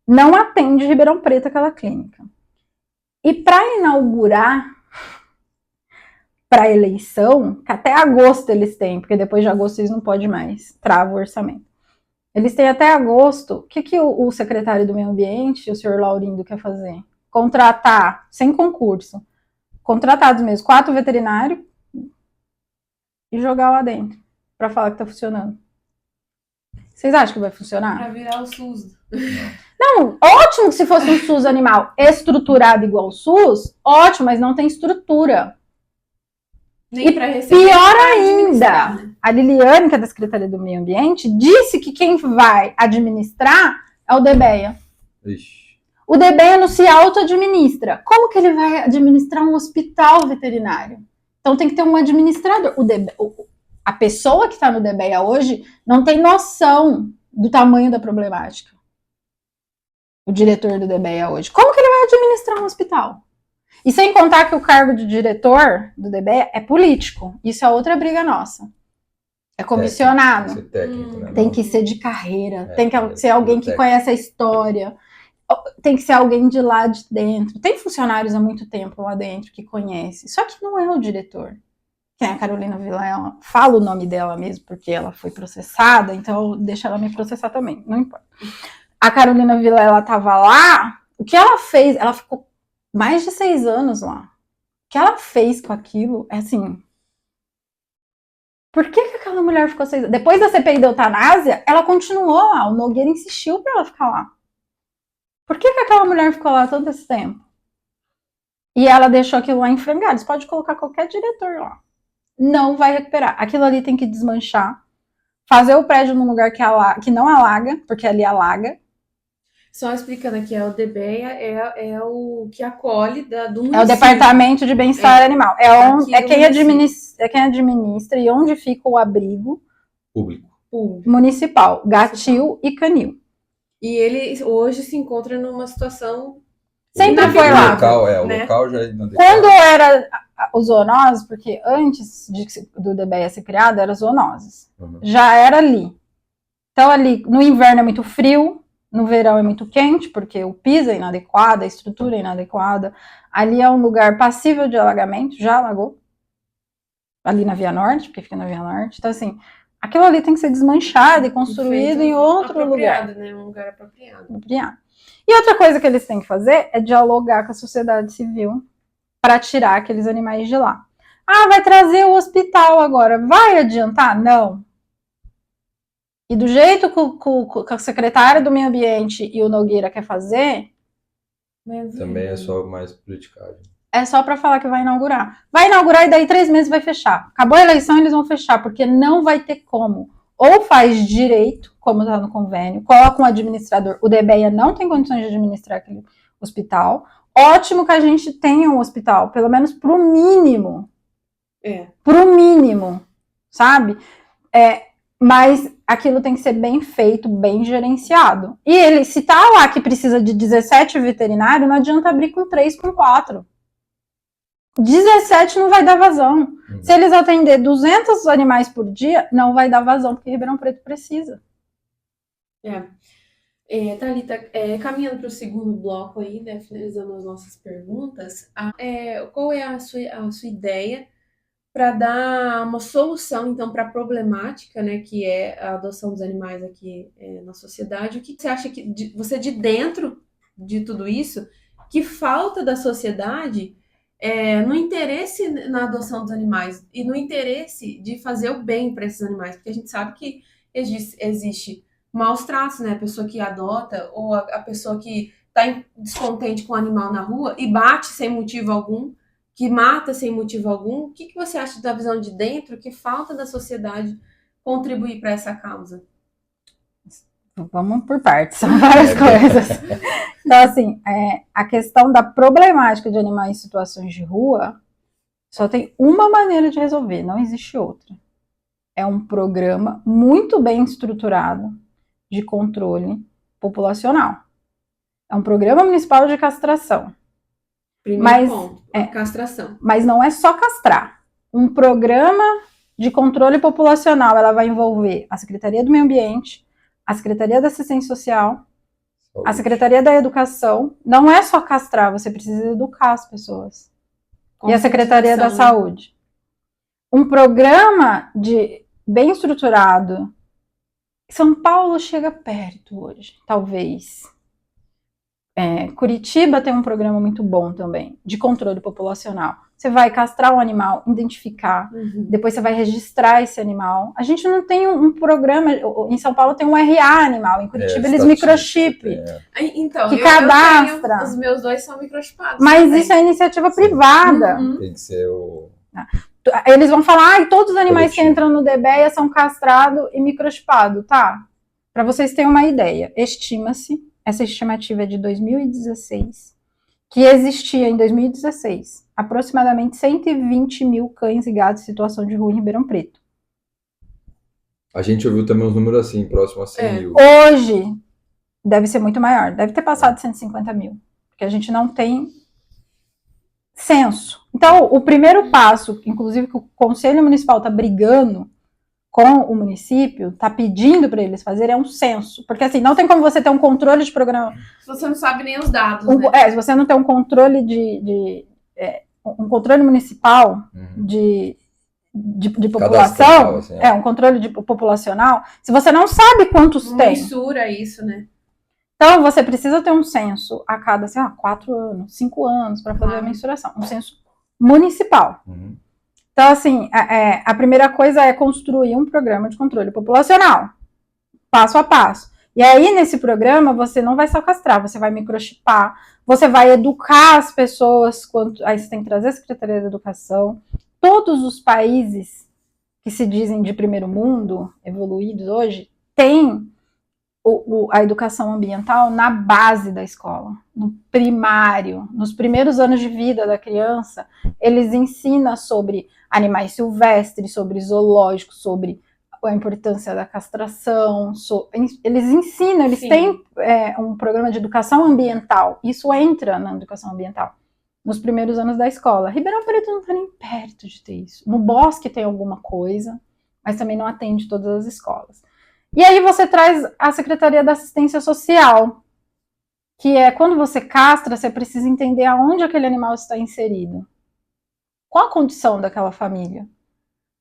Não atende Ribeirão Preto aquela clínica. E para inaugurar, para eleição, que até agosto eles têm, porque depois de agosto eles não podem mais, trava o orçamento. Eles têm até agosto. O que o secretário do Meio Ambiente, o senhor Laurindo, quer fazer? Contratar, sem concurso, contratados mesmo, 4 veterinários, e jogar lá dentro, para falar que tá funcionando. Vocês acham que vai funcionar? Pra virar o SUS. Não, ótimo que se fosse um SUS animal estruturado igual o SUS, ótimo, mas não tem estrutura. Nem E pra receber, pior pra ainda, administrar, né? a Liliane, que é da Secretaria do Meio Ambiente, disse que quem vai administrar é o DBEA. Ixi. O DBEA não se auto-administra. Como que ele vai administrar um hospital veterinário? Então tem que ter um administrador. A pessoa que está no DBEA hoje não tem noção do tamanho da problemática. O diretor do DBEA hoje. Como que ele vai administrar um hospital? E sem contar que o cargo de diretor do DBEA é político. Isso é outra briga nossa. É comissionado. Tem que ser técnico, né? Tem que ser de carreira. É, Tem que ser alguém que conhece a história. Tem que ser alguém de lá de dentro. Tem funcionários há muito tempo lá dentro que conhece. Só que não é o diretor. Que é a Carolina Vilela. Fala o nome dela mesmo, porque ela foi processada. Então deixa ela me processar também. Não importa. A Carolina Vilela estava lá. O que ela fez? Ela ficou mais de 6 anos lá. O que ela fez com aquilo é assim... Por que aquela mulher ficou 6 anos? Depois da CPI da eutanásia, ela continuou lá. O Nogueira insistiu para ela ficar lá. Por que aquela mulher ficou lá todo esse tempo? E ela deixou aquilo lá em frangalhos. Você pode colocar qualquer diretor lá. Não vai recuperar. Aquilo ali tem que desmanchar. Fazer o prédio num lugar que não alaga, porque ali alaga. Só explicando aqui, o DBEA é o que acolhe do município. É o Departamento de Bem-Estar Animal. É quem administra e onde fica o abrigo Público. municipal, Gatil e Canil. E ele hoje se encontra numa situação... Sempre foi lá. O né? local já é inadequado. Quando era os zoonoses, porque antes do DBEA ser criado, era zoonoses. Uhum. Já era ali. Então ali, no inverno é muito frio, no verão é muito quente, porque o piso é inadequado, a estrutura é inadequada. Ali é um lugar passível de alagamento, já alagou. Ali na Via Norte, porque fica na Via Norte. Então assim, aquilo ali tem que ser desmanchado e construído em outro lugar. Né? Um lugar apropriado. E outra coisa que eles têm que fazer é dialogar com a sociedade civil para tirar aqueles animais de lá. Ah, vai trazer o hospital agora. Vai adiantar? Não. E do jeito que a secretária do Meio Ambiente e o Nogueira quer fazer... Também é só mais politicagem. É só para falar que vai inaugurar. Vai inaugurar e daí 3 meses vai fechar. Acabou a eleição, eles vão fechar, porque não vai ter como. Ou faz direito, como está no convênio, coloca um administrador. O DBEA não tem condições de administrar aquele hospital. Ótimo que a gente tenha um hospital, pelo menos pro mínimo. Pro mínimo, sabe? Mas aquilo tem que ser bem feito, bem gerenciado. E ele, se tá lá que precisa de 17 veterinários, não adianta abrir com 3, com 4. 17 não vai dar vazão. Se eles atender 200 animais por dia, não vai dar vazão, porque Ribeirão Preto precisa. Thalita, caminhando para o segundo bloco aí, né, finalizando as nossas perguntas, qual é a sua ideia para dar uma solução, então, para a problemática, né, que é a adoção dos animais aqui na sociedade? O que você acha que, você de dentro de tudo isso, que falta da sociedade no interesse na adoção dos animais e no interesse de fazer o bem para esses animais? Porque a gente sabe que existe maus tratos, né? A pessoa que adota ou a pessoa que está descontente com o animal na rua e bate sem motivo algum, que mata sem motivo algum. O que você acha da visão de dentro que falta da sociedade contribuir para essa causa? Vamos por partes, são várias coisas. Então, assim, a questão da problemática de animais em situações de rua só tem uma maneira de resolver, não existe outra. É um programa muito bem estruturado de controle populacional. É um programa municipal de castração. Primeiro ponto, castração. Mas não é só castrar. Um programa de controle populacional, ela vai envolver a Secretaria do Meio Ambiente, a Secretaria da Assistência Social, a Secretaria da Educação. Não é só castrar, você precisa educar as pessoas. E a Secretaria da Saúde. Um programa bem estruturado. São Paulo chega perto hoje, talvez. Curitiba tem um programa muito bom também, de controle populacional. Você vai castrar o animal, identificar, depois você vai registrar esse animal. A gente não tem um programa, em São Paulo tem um RA animal, em Curitiba eles microchip, então, que cadastra. Os meus 2 são microchipados. Mas também. Isso é iniciativa privada. Tem que ser o... Eles vão falar, todos os animais que entram no DBEA são castrados e microchipados, tá? Para vocês terem uma ideia, estima-se, essa estimativa é de 2016, que existia em 2016 aproximadamente 120 mil cães e gatos em situação de rua em Ribeirão Preto. A gente ouviu também uns números assim, próximo a 100 mil. Hoje, deve ser muito maior, deve ter passado de 150 mil, porque a gente não tem censo. Então, o primeiro passo, inclusive que o Conselho Municipal está brigando com o município, está pedindo para eles fazerem, é um censo. Porque assim, não tem como você ter um controle de programa... Se você não sabe nem os dados, né? Se você não tem um controle um controle municipal de população, assim, um controle populacional, se você não sabe quantos tem... Mensura isso, né? Então, você precisa ter um censo a cada, 4 anos, 5 anos, para fazer a mensuração. Um censo municipal. Então, assim, a primeira coisa é construir um programa de controle populacional, passo a passo. E aí, nesse programa, você não vai só castrar, você vai microchipar, você vai educar as pessoas, aí você tem que trazer a Secretaria da Educação. Todos os países que se dizem de primeiro mundo, evoluídos hoje, têm a educação ambiental na base da escola, no primário, nos primeiros anos de vida da criança, eles ensinam sobre animais silvestres, sobre zoológicos, sobre a importância da castração, eles ensinam, eles têm um programa de educação ambiental, isso entra na educação ambiental, nos primeiros anos da escola. Ribeirão Preto não está nem perto de ter isso. No Bosque tem alguma coisa, mas também não atende todas as escolas. E aí você traz a Secretaria da Assistência Social, que é quando você castra, você precisa entender aonde aquele animal está inserido. Qual a condição daquela família?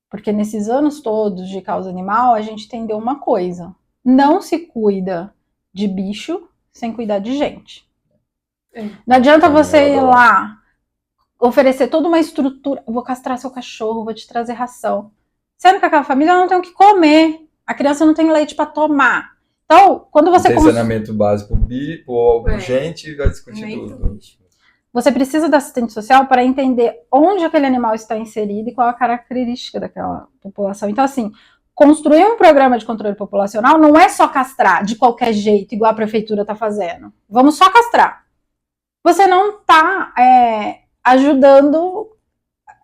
Porque nesses anos todos de causa animal, a gente entendeu uma coisa. Não se cuida de bicho sem cuidar de gente. Não adianta você ir lá, oferecer toda uma estrutura, vou castrar seu cachorro, vou te trazer ração. Sendo que aquela família não tem o que comer. A criança não tem leite para tomar. Então, quando você... Não tem saneamento básico por gente, vai discutir tudo. Você precisa da assistente social para entender onde aquele animal está inserido e qual a característica daquela população. Então, assim, construir um programa de controle populacional não é só castrar de qualquer jeito, igual a prefeitura está fazendo. Vamos só castrar. Você não está ajudando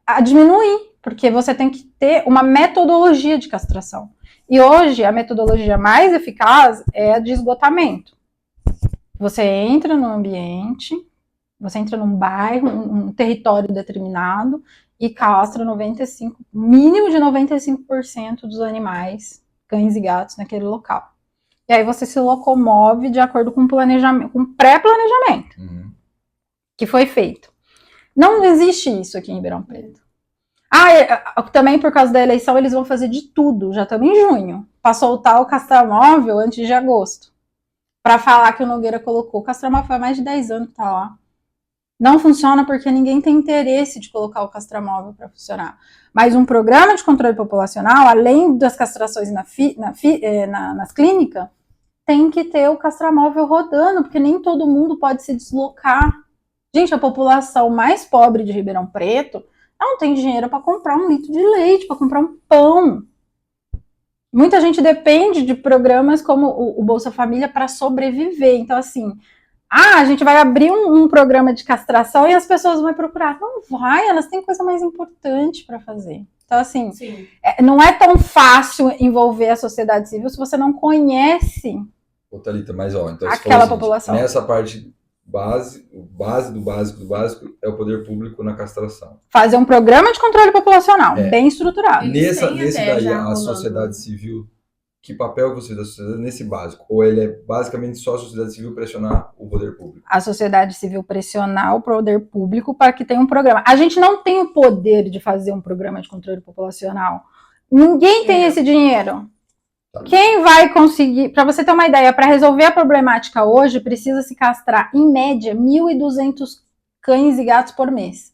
a diminuir, porque você tem que ter uma metodologia de castração. E hoje, a metodologia mais eficaz é a de esgotamento. Você entra no ambiente, você entra num bairro, um território determinado, e castra mínimo de 95% dos animais, cães e gatos, naquele local. E aí você se locomove de acordo com planejamento, com pré-planejamento, que foi feito. Não existe isso aqui em Ribeirão Preto. Também por causa da eleição eles vão fazer de tudo, já estamos em junho, para soltar o castramóvel antes de agosto, para falar que o Nogueira colocou. O castramóvel há mais de 10 anos que está lá. Não funciona porque ninguém tem interesse de colocar o castramóvel para funcionar. Mas um programa de controle populacional, além das castrações nas clínicas, tem que ter o castramóvel rodando, porque nem todo mundo pode se deslocar. Gente, a população mais pobre de Ribeirão Preto não tem dinheiro para comprar 1 litro de leite, para comprar um pão. Muita gente depende de programas como o Bolsa Família para sobreviver. Então, assim, a gente vai abrir um programa de castração e as pessoas vão procurar. Não vai, elas têm coisa mais importante para fazer. Então, assim, não é tão fácil envolver a sociedade civil se você não conhece Thalita, mas então, aquela população. Nessa parte... base do básico é o poder público na castração. Fazer um programa de controle populacional, bem estruturado. Nesse daí, a sociedade civil, que papel você da sociedade nesse básico? Ou ele é basicamente só a sociedade civil pressionar o poder público? A sociedade civil pressionar o poder público para que tenha um programa. A gente não tem o poder de fazer um programa de controle populacional. Ninguém tem esse dinheiro. Quem vai conseguir, para você ter uma ideia, para resolver a problemática hoje, precisa se castrar, em média, 1.200 cães e gatos por mês.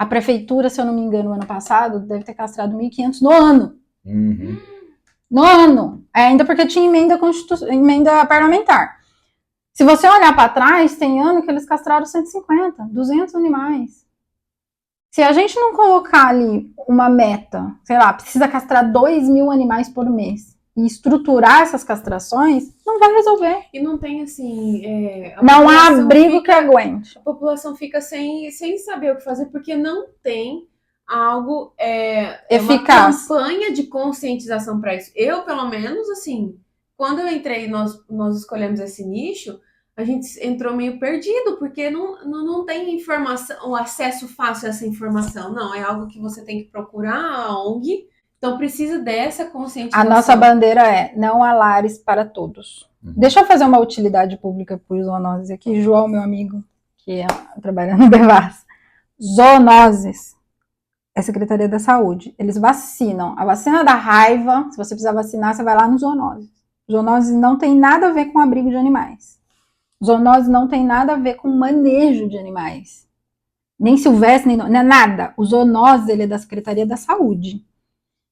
A prefeitura, se eu não me engano, ano passado, deve ter castrado 1.500 no ano. Uhum. No ano. Ainda porque tinha emenda parlamentar. Se você olhar para trás, tem ano que eles castraram 150, 200 animais. Se a gente não colocar ali uma meta, sei lá, precisa castrar 2.000 animais por mês e estruturar essas castrações, não vai resolver. E não tem assim. Não há abrigo que aguente. A população fica sem saber o que fazer, porque não tem algo eficaz. Uma campanha de conscientização para isso. Eu, pelo menos, assim, quando eu entrei, nós escolhemos esse nicho, a gente entrou meio perdido, porque não tem informação, o acesso fácil a essa informação. Não, é algo que você tem que procurar a ONG. Então precisa dessa conscientização. A nossa bandeira é não há lares para todos. Deixa eu fazer uma utilidade pública por zoonoses aqui. João, meu amigo, que trabalha no Devas. Zoonoses é a Secretaria da Saúde. Eles vacinam. A vacina da raiva, se você precisar vacinar, você vai lá no zoonoses. Zoonoses não tem nada a ver com abrigo de animais. Zoonoses não tem nada a ver com manejo de animais. Nem silvestre, nem nada. O zoonoses, ele é da Secretaria da Saúde.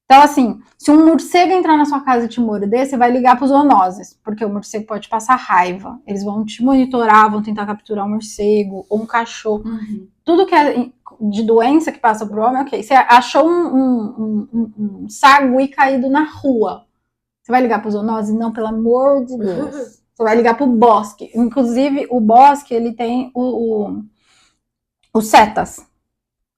Então, assim, se um morcego entrar na sua casa e te morder, você vai ligar para os zoonoses, porque o morcego pode passar raiva. Eles vão te monitorar, vão tentar capturar um morcego ou um cachorro. Uhum. Tudo que é de doença que passa pro homem, ok. Você achou um sagui caído na rua. Você vai ligar para os zoonoses? Não, pelo amor de Deus. Você vai ligar para o bosque. Inclusive, o bosque, ele tem o CETAS,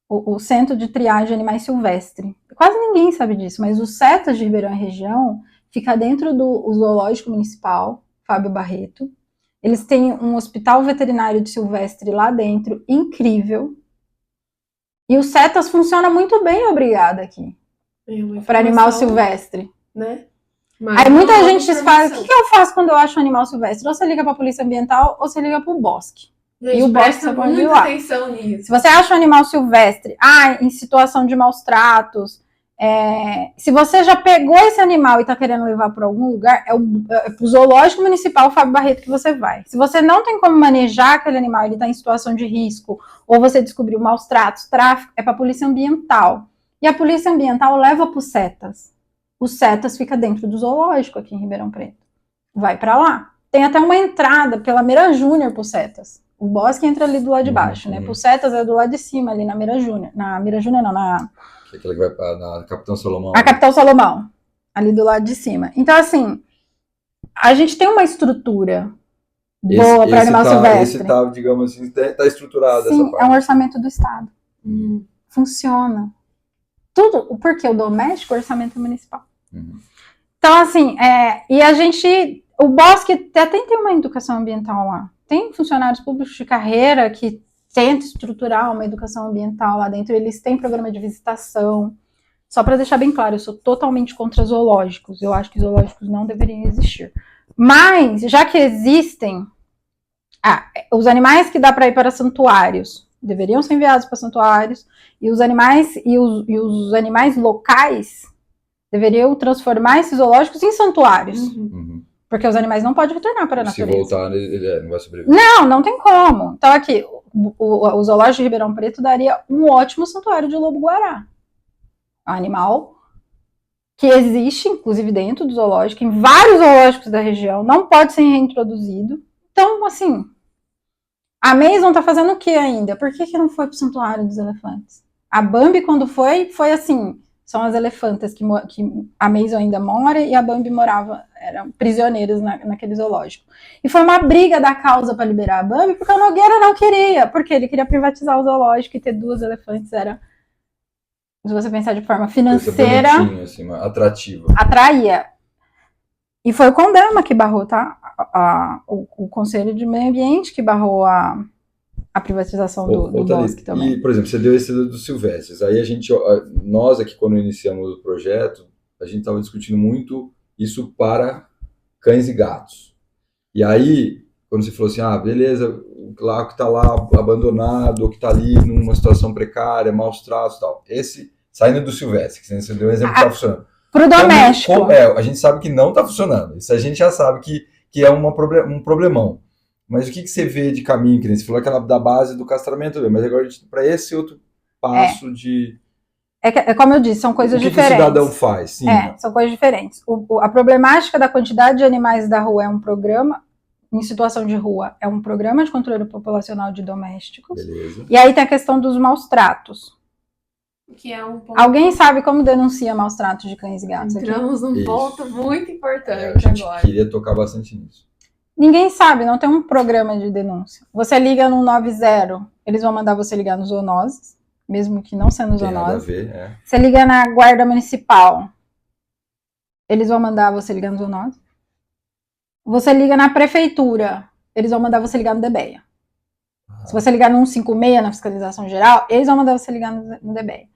o Centro de Triagem de Animais Silvestres. Quase ninguém sabe disso, mas o CETAS de Ribeirão e região fica dentro do Zoológico Municipal, Fábio Barreto. Eles têm um hospital veterinário de silvestre lá dentro, incrível. E o CETAS funciona muito bem, obrigada, aqui. Para animal silvestre. Né? Aí muita gente fala, o que eu faço quando eu acho um animal silvestre? Ou você liga para a polícia ambiental, ou você liga para o bosque. Gente, e o bosque você pode ir lá. Atenção nisso. Se você acha um animal silvestre, em situação de maus tratos, se você já pegou esse animal e está querendo levar para algum lugar, é o Zoológico Municipal Fábio Barreto que você vai. Se você não tem como manejar aquele animal, ele está em situação de risco, ou você descobriu maus tratos, tráfico, é para a Polícia Ambiental. E a Polícia Ambiental leva para os CETAS. Os CETAS fica dentro do zoológico aqui em Ribeirão Preto. Vai para lá. Tem até uma entrada pela Meira Júnior para os CETAS. O bosque entra ali do lado de baixo, né? Pro CETAS é do lado de cima, ali na Meira Júnior. Na Meira Júnior não, Aquela que vai na Capitão Salomão. A Capitão Salomão, ali do lado de cima. Então, assim, a gente tem uma estrutura boa para animal silvestre. Esse tá, digamos assim, tá estruturado. Sim, essa parte. É um orçamento do Estado. Funciona. Tudo, porque o doméstico é orçamento municipal. Então, assim, e a gente, o bosque até tem uma educação ambiental lá. Tem funcionários públicos de carreira que tentam estruturar uma educação ambiental lá dentro. Eles têm programa de visitação. Só para deixar bem claro, eu sou totalmente contra zoológicos. Eu acho que zoológicos não deveriam existir. Mas, já que existem, os animais que dá para ir para santuários deveriam ser enviados para santuários, e os animais os animais locais deveriam transformar esses zoológicos em santuários. Porque os animais não podem retornar para a natureza. Se voltar, ele não vai sobreviver. Não tem como. Então aqui, o Zoológico de Ribeirão Preto daria um ótimo santuário de lobo-guará. Um animal que existe, inclusive dentro do zoológico, em vários zoológicos da região, não pode ser reintroduzido. Então, assim, a Maison tá fazendo o que ainda? Por que não foi pro santuário dos elefantes? A Bambi, quando foi assim, são as elefantas que a Maison ainda mora e a Bambi morava, eram prisioneiros naquele zoológico. E foi uma briga da causa para liberar a Bambi, porque o Nogueira não queria, porque ele queria privatizar o zoológico e ter 2 elefantes era, se você pensar de forma financeira, assim, atrativa. Atraía. E foi o CONDAMA que barrou, tá? O Conselho de Meio Ambiente que barrou a privatização do bosque também. E, por exemplo, você deu esse dos silvestres. Aí nós aqui, quando iniciamos o projeto, a gente estava discutindo muito isso para cães e gatos. E aí, quando você falou assim, beleza, lá que está lá abandonado, ou que está ali numa situação precária, maus tratos e tal. Esse, saindo do silvestre, que você deu um exemplo que está funcionando. Para o doméstico. A gente sabe que não está funcionando. Isso a gente já sabe que é um problemão. Mas o que você vê de caminho, que você falou aquela da base do castramento, mas agora para esse outro passo de... É como eu disse, são coisas o que diferentes. Que o cidadão faz, sim. São coisas diferentes. A problemática da quantidade de animais da rua é um programa, em situação de rua, é um programa de controle populacional de domésticos. Beleza. E aí tem a questão dos maus tratos. Que é um ponto... Alguém sabe como denuncia maus tratos de cães e gatos aqui? Entramos num Isso. ponto muito importante A gente agora. queria tocar bastante nisso. Ninguém sabe, não tem um programa de denúncia. Você liga no 90, eles vão mandar você ligar no zoonoses, mesmo que não sendo Tem nada a zoonose. ver, Você liga na guarda municipal, eles vão mandar você ligar no zoonose. Você liga na prefeitura, eles vão mandar você ligar no DBEA. Se você ligar no 156, na fiscalização geral, eles vão mandar você ligar no DBEA.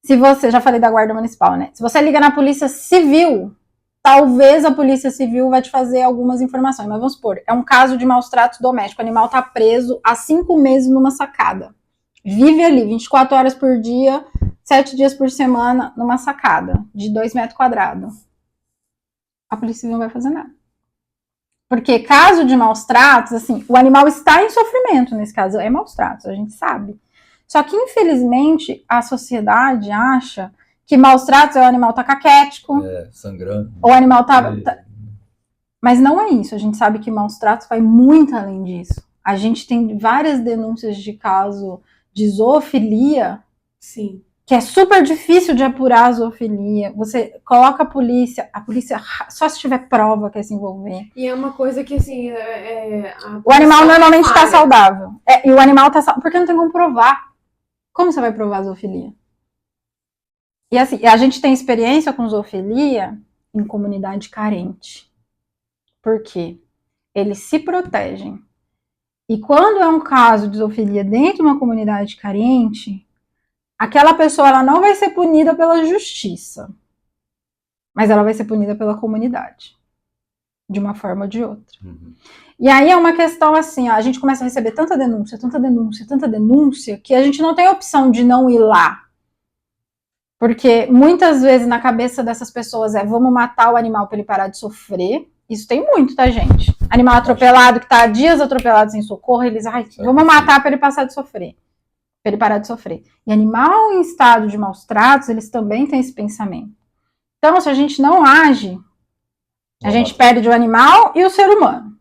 Se você, já falei da guarda municipal, né? Se você liga na polícia civil, talvez a polícia civil vai te fazer algumas informações, mas vamos supor, é um caso de maus tratos domésticos, o animal tá preso há 5 meses numa sacada. Vive ali 24 horas por dia, 7 dias por semana, numa sacada de 2 metros quadrados. A polícia civil não vai fazer nada. Porque caso de maus tratos, assim, o animal está em sofrimento nesse caso, é maus tratos, a gente sabe. Só que, infelizmente, a sociedade acha que maus tratos é o animal tá caquético. Sangrando. Ou o animal tá... Mas não é isso, a gente sabe que maus tratos vai muito além disso. A gente tem várias denúncias de caso de zoofilia. Sim. Que é super difícil de apurar a zoofilia. Você coloca a polícia só se tiver prova quer se envolver. E é uma coisa que, assim, o animal normalmente está saudável. E o animal está saudável, porque não tem como provar. Como você vai provar a zoofilia? E assim, a gente tem experiência com zoofilia em comunidade carente. Por quê? Eles se protegem. E quando é um caso de zoofilia dentro de uma comunidade carente, aquela pessoa ela não vai ser punida pela justiça, mas ela vai ser punida pela comunidade, de uma forma ou de outra. Uhum. E aí é uma questão assim, a gente começa a receber tanta denúncia, que a gente não tem opção de não ir lá. Porque muitas vezes na cabeça dessas pessoas vamos matar o animal para ele parar de sofrer. Isso tem muito, tá, gente? Animal atropelado, que tá há dias atropelado sem socorro, eles, vamos matar para ele parar de sofrer. E animal em estado de maus tratos, eles também têm esse pensamento. Então, se a gente não age, a gente perde o animal e o ser humano.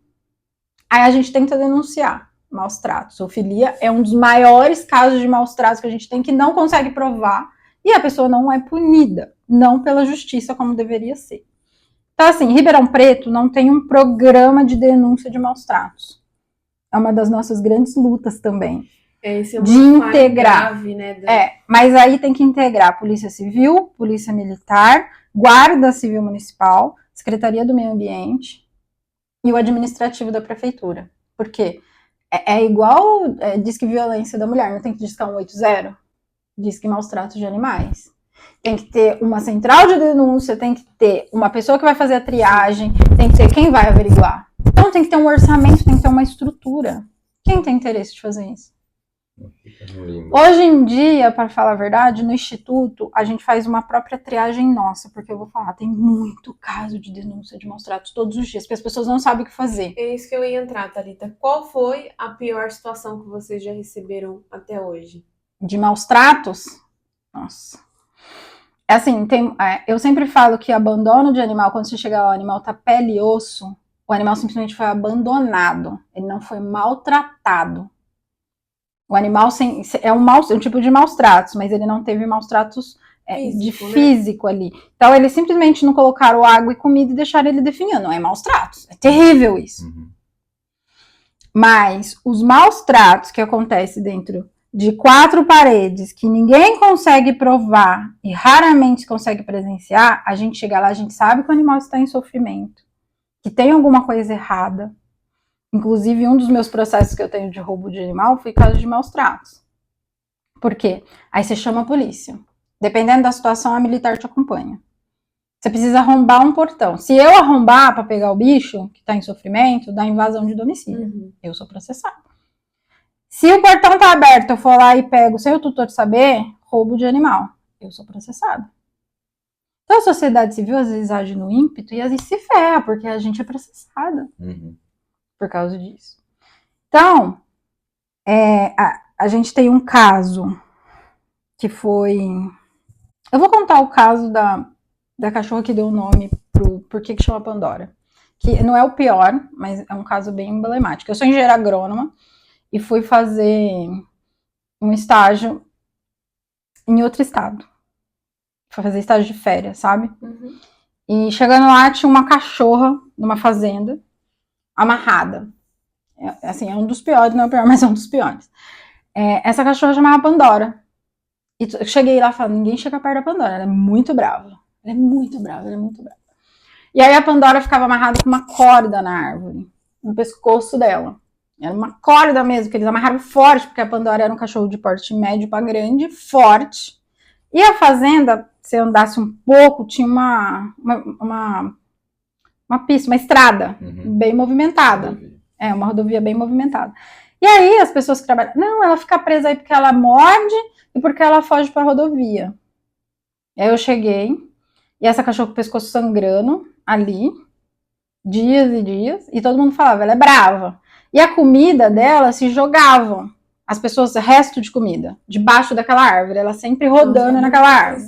Aí a gente tenta denunciar maus tratos. Zoofilia é um dos maiores casos de maus tratos que a gente tem, que não consegue provar, e a pessoa não é punida, não pela justiça como deveria ser. Então, assim, Ribeirão Preto não tem um programa de denúncia de maus tratos. É uma das nossas grandes lutas também. Esse é de integrar. Grave, né, mas aí tem que integrar Polícia Civil, Polícia Militar, Guarda Civil Municipal, Secretaria do Meio Ambiente e o administrativo da prefeitura. Por quê? É igual Disque Violência da Mulher, não tem que discar 180? Disque Maus Tratos de Animais. Tem que ter uma central de denúncia, tem que ter uma pessoa que vai fazer a triagem, tem que ter quem vai averiguar. Então tem que ter um orçamento, tem que ter uma estrutura. Quem tem interesse de fazer isso? Hoje em dia, para falar a verdade, no Instituto, a gente faz uma própria triagem nossa, porque eu vou falar, tem muito caso de denúncia de maus tratos todos os dias, porque as pessoas não sabem o que fazer. É isso que eu ia entrar, Thalita. Qual foi a pior situação que vocês já receberam até hoje? De maus tratos? Nossa. Assim, eu sempre falo que abandono de animal, quando você chega lá, o animal tá pele e osso, o animal simplesmente foi abandonado, ele não foi maltratado. O animal é um tipo de maus tratos, mas ele não teve maus tratos físico, né? Ali. Então, eles simplesmente não colocaram água e comida e deixaram ele definhando. Não é maus tratos. É terrível isso. Uhum. Mas os maus tratos que acontecem dentro de 4 paredes, que ninguém consegue provar e raramente consegue presenciar, a gente chega lá, a gente sabe que o animal está em sofrimento, que tem alguma coisa errada. Inclusive, um dos meus processos que eu tenho de roubo de animal foi caso de maus tratos. Por quê? Aí você chama a polícia. Dependendo da situação, a militar te acompanha. Você precisa arrombar um portão. Se eu arrombar para pegar o bicho que está em sofrimento, dá invasão de domicílio. Uhum. Eu sou processado. Se o portão está aberto, eu for lá e pego sem o tutor saber, roubo de animal. Eu sou processado. Então, a sociedade civil às vezes age no ímpeto e às vezes se ferra, porque a gente é processada. Uhum. Por causa disso. Então, a gente tem um caso que foi... Eu vou contar o caso da cachorra que deu o nome por que chama Pandora. Que não é o pior, mas é um caso bem emblemático. Eu sou engenheira agrônoma e fui fazer um estágio em outro estado. Fui fazer estágio de férias, sabe? Uhum. E chegando lá, tinha uma cachorra numa fazenda, amarrada. Assim, é um dos piores, não é o pior, mas é um dos piores. Essa cachorra chamava Pandora. E eu cheguei lá falando, ninguém chega perto da Pandora, ela é muito brava. Ela é muito brava. E aí a Pandora ficava amarrada com uma corda na árvore, no pescoço dela. Era uma corda mesmo, que eles amarraram forte, porque a Pandora era um cachorro de porte médio para grande, forte. E a fazenda, se eu andasse um pouco, tinha uma pista, uma estrada bem movimentada. Uma rodovia bem movimentada. E aí as pessoas que trabalham, não, ela fica presa aí porque ela morde e porque ela foge para a rodovia. E aí eu cheguei, e essa cachorra com o pescoço sangrando ali, dias e dias, e todo mundo falava, ela é brava. E a comida dela se jogava, as pessoas, resto de comida, debaixo daquela árvore, ela sempre rodando naquela árvore.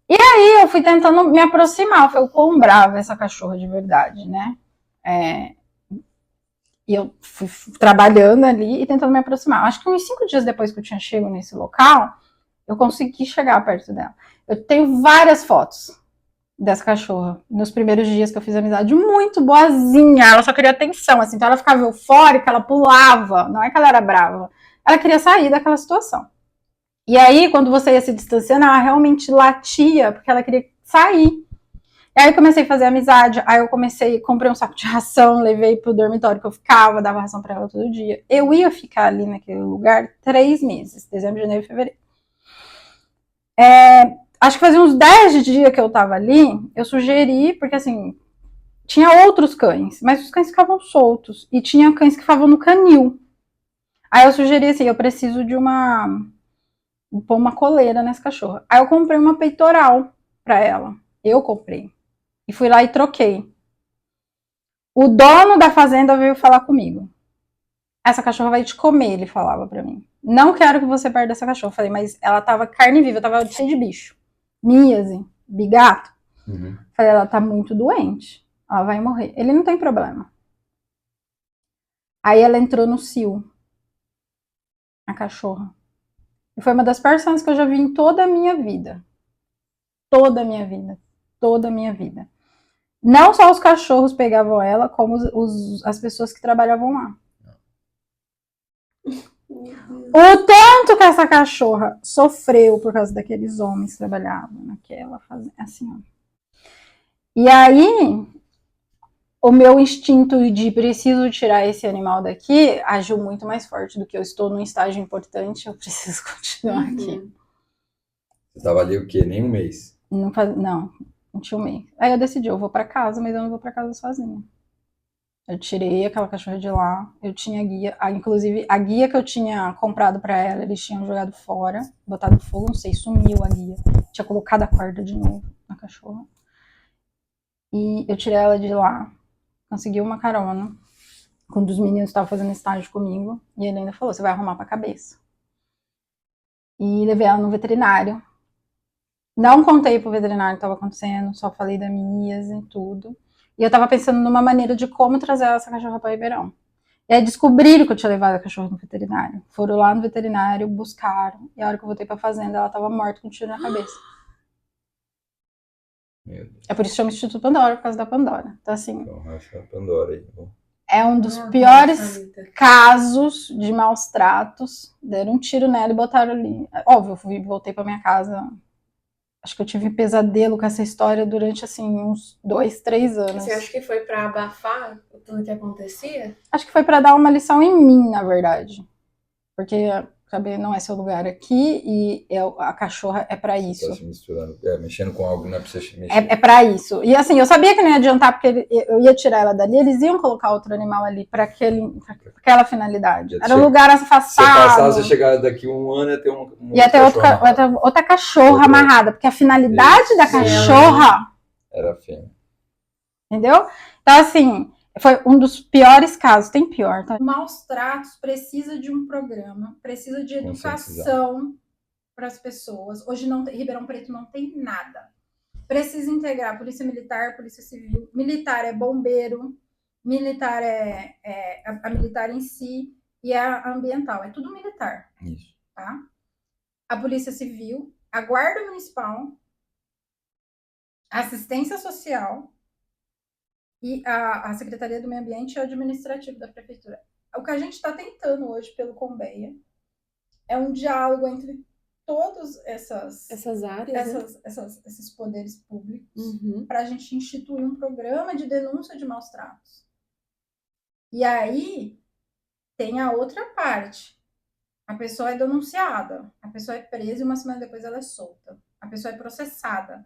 E aí eu fui tentando me aproximar, eu falei, o quão brava essa cachorra de verdade, né? E eu fui trabalhando ali e tentando me aproximar. Acho que uns 5 dias depois que eu tinha chegado nesse local, eu consegui chegar perto dela. Eu tenho várias fotos dessa cachorra, nos primeiros dias que eu fiz amizade, muito boazinha, ela só queria atenção, assim, então ela ficava eufórica, ela pulava, não é que ela era brava, ela queria sair daquela situação. E aí, quando você ia se distanciando, ela realmente latia, porque ela queria sair. E aí eu comecei a fazer amizade, aí eu comprei um saco de ração, levei pro dormitório que eu ficava, dava ração pra ela todo dia. Eu ia ficar ali naquele lugar 3 meses, dezembro, janeiro e fevereiro. Acho que fazia uns 10 dias que eu tava ali, eu sugeri, porque assim, tinha outros cães, mas os cães ficavam soltos, e tinha cães que ficavam no canil. Aí eu sugeri assim, eu preciso de pôr uma coleira nessa cachorra. Aí eu comprei uma peitoral pra ela, eu comprei, e fui lá e troquei. O dono da fazenda veio falar comigo. Essa cachorra vai te comer, ele falava pra mim. Não quero que você perda essa cachorra. Eu falei, mas ela tava carne viva, tava cheia de bicho. Miase, bigato. Falei, ela tá muito doente. Ela vai morrer. Ele não tem problema. Aí ela entrou no cio. A cachorra. E foi uma das piores cenas que eu já vi em toda a minha vida. Toda a minha vida. Toda a minha vida. Não só os cachorros pegavam ela, como as pessoas que trabalhavam lá. O tanto que essa cachorra sofreu por causa daqueles homens que trabalhavam naquela fazenda, assim, ó. E aí, o meu instinto de preciso tirar esse animal daqui agiu muito mais forte do que eu estou num estágio importante, eu preciso continuar aqui. Você estava ali o quê? Nem um mês? Não tinha um mês. Aí eu decidi, eu vou pra casa, mas eu não vou pra casa sozinha. Eu tirei aquela cachorra de lá, eu tinha guia, inclusive a guia que eu tinha comprado pra ela, eles tinham jogado fora, botado fogo, não sei, sumiu a guia. Tinha colocado a corda de novo na cachorra. E eu tirei ela de lá, consegui uma carona, quando os meninos estavam fazendo estágio comigo, e ele ainda falou, você vai arrumar pra cabeça. E levei ela no veterinário. Não contei pro veterinário o que estava acontecendo, só falei da Miase e tudo. E eu tava pensando numa maneira de como trazer essa cachorra para Ribeirão. E aí descobriram que eu tinha levado a cachorra no veterinário. Foram lá no veterinário, buscaram. E a hora que eu voltei pra fazenda, ela tava morta com um tiro na cabeça. Meu Deus. É por isso que chama Instituto Pandora, por causa da Pandora. Então, assim, Então, essa é a Pandora aí. é um dos piores casos de maus tratos. Deram um tiro nela e botaram ali. Óbvio, eu voltei pra minha casa. Acho que eu tive pesadelo com essa história durante, assim, uns 2, 3 anos. Você acha que foi pra abafar tudo que acontecia? Acho que foi pra dar uma lição em mim, na verdade. Porque sabe, não é seu lugar aqui e a cachorra é pra isso. Tá se misturando, mexendo com algo, não é pra você mexer. É pra isso. E assim, eu sabia que não ia adiantar, porque eu ia tirar ela dali, eles iam colocar outro animal ali pra aquela finalidade. Era um lugar afastado. Se passar, você chegar daqui 1 ano, ia ter ia ter outra cachorra amarrada, porque a finalidade da cachorra era fêmea. Entendeu? Então, assim, foi um dos piores casos. Tem pior, tá? Maus tratos, precisa de um programa, precisa de educação para as pessoas. Hoje não tem, Ribeirão Preto não tem nada. Precisa integrar polícia militar, polícia civil. Militar é bombeiro, militar é a militar em si e a ambiental. É tudo militar. Isso. Tá? A polícia civil, a guarda municipal, a assistência social e a Secretaria do Meio Ambiente e o administrativo da prefeitura. O que a gente está tentando hoje pelo Conbeia é um diálogo entre todas Essas áreas, esses poderes públicos Uhum. para a gente instituir um programa de denúncia de maus tratos. E aí tem a outra parte. A pessoa é denunciada, a pessoa é presa e uma semana depois ela é solta. A pessoa é processada.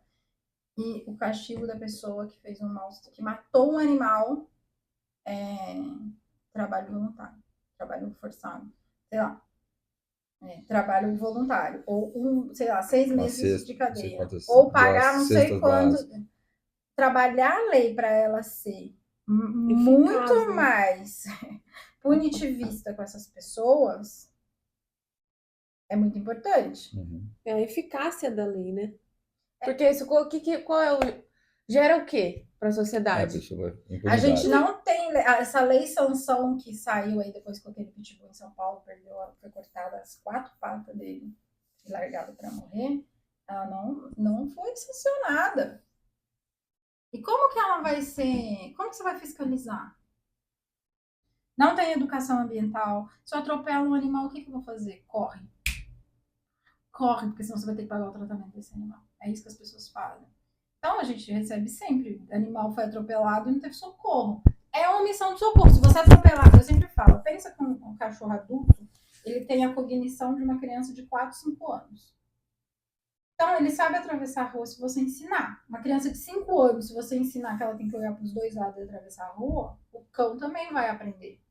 E o castigo da pessoa que fez um mal, que matou um animal, trabalho voluntário, trabalho forçado, sei lá, trabalho voluntário, ou sei lá, 6 meses de cadeia, ou pagar não sei quanto, trabalhar a lei para ela ser muito mais punitivista com essas pessoas é muito importante. Uhum. É a eficácia da lei, né? Porque isso, qual é o... Gera o quê para a sociedade? A gente não tem essa lei sanção que saiu aí depois que aquele pitbull em São Paulo foi cortada as 4 patas dele e largado para morrer. Ela não foi sancionada. E como que ela vai ser? Como que você vai fiscalizar? Não tem educação ambiental. Se eu atropelo um animal, o que eu vou fazer? Corre. Corre, porque senão você vai ter que pagar o tratamento desse animal. É isso que as pessoas fazem. Então, a gente recebe sempre, animal foi atropelado e não teve socorro. É uma omissão de socorro. Se você atropelar, eu sempre falo, pensa que um cachorro adulto, ele tem a cognição de uma criança de 4, 5 anos. Então, ele sabe atravessar a rua se você ensinar. Uma criança de 5 anos, se você ensinar que ela tem que olhar para os 2 lados e atravessar a rua, o cão também vai aprender.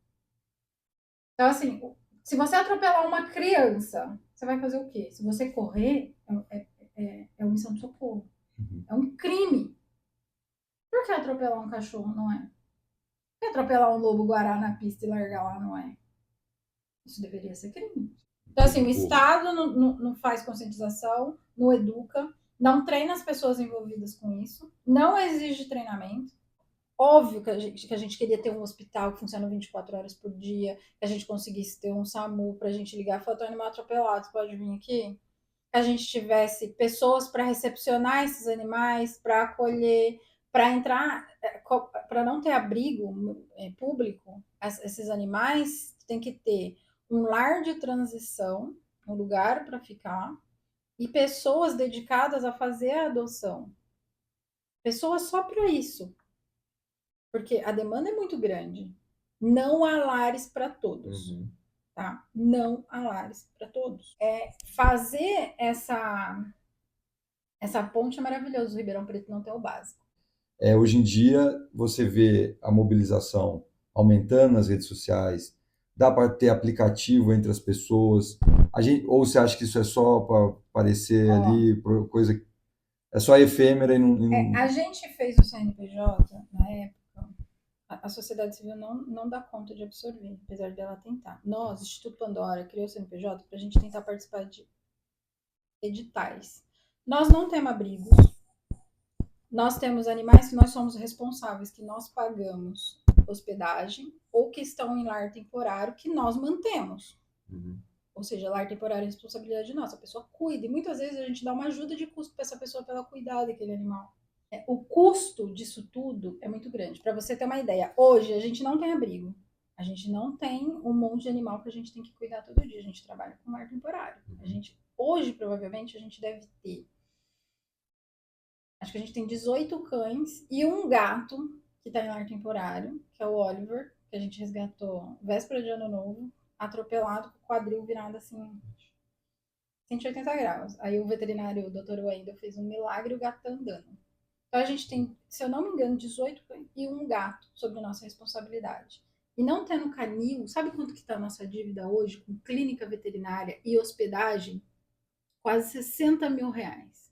Então, assim, se você atropelar uma criança, você vai fazer o quê? Se você correr, é omissão de socorro. Uhum. É um crime. Por que atropelar um cachorro não é? Por que atropelar um lobo-guará na pista e largar lá não é? Isso deveria ser crime. Então, assim, o Estado não faz conscientização, não educa, não treina as pessoas envolvidas com isso, não exige treinamento. Óbvio que a gente queria ter um hospital que funciona 24 horas por dia, que a gente conseguisse ter um SAMU para a gente ligar e falar, tem um animal atropelado, você pode vir aqui? Que a gente tivesse pessoas para recepcionar esses animais, para acolher, para entrar, para não ter abrigo público, esses animais tem que ter um lar de transição, um lugar para ficar, e pessoas dedicadas a fazer a adoção. Pessoas só para isso. Porque a demanda é muito grande. Não há lares para todos. Uhum. Tá? Não há lares para todos. Fazer essa ponte é maravilhoso. O Ribeirão Preto não tem o básico. Hoje em dia, você vê a mobilização aumentando nas redes sociais, dá para ter aplicativo entre as pessoas, ou você acha que isso é só para aparecer ali, coisa, é só efêmera e não... A gente fez o CNPJ na época, a sociedade civil não dá conta de absorver, apesar dela tentar. Nós, Instituto Pandora, criou o CNPJ para a gente tentar participar de editais. Nós não temos abrigos, nós temos animais que nós somos responsáveis, que nós pagamos hospedagem ou que estão em lar temporário que nós mantemos. Uhum. Ou seja, lar temporário é responsabilidade nossa, a pessoa cuida. E muitas vezes a gente dá uma ajuda de custo para essa pessoa para ela cuidar daquele animal. O custo disso tudo é muito grande. Para você ter uma ideia, hoje a gente não tem abrigo. A gente não tem um monte de animal que a gente tem que cuidar todo dia. A gente trabalha com lar temporário. Hoje, provavelmente, a gente deve ter... Acho que a gente tem 18 cães e um gato que está em lar temporário, que é o Oliver, que a gente resgatou véspera de Ano Novo, atropelado, com o quadril virado assim, 180 graus. Aí o veterinário, o Dr. Wendel, fez um milagre e o gato tá andando. Então a gente tem, se eu não me engano, 18 cães e um gato sob nossa responsabilidade. E não tendo canil, sabe quanto que está a nossa dívida hoje com clínica veterinária e hospedagem? Quase 60 mil reais.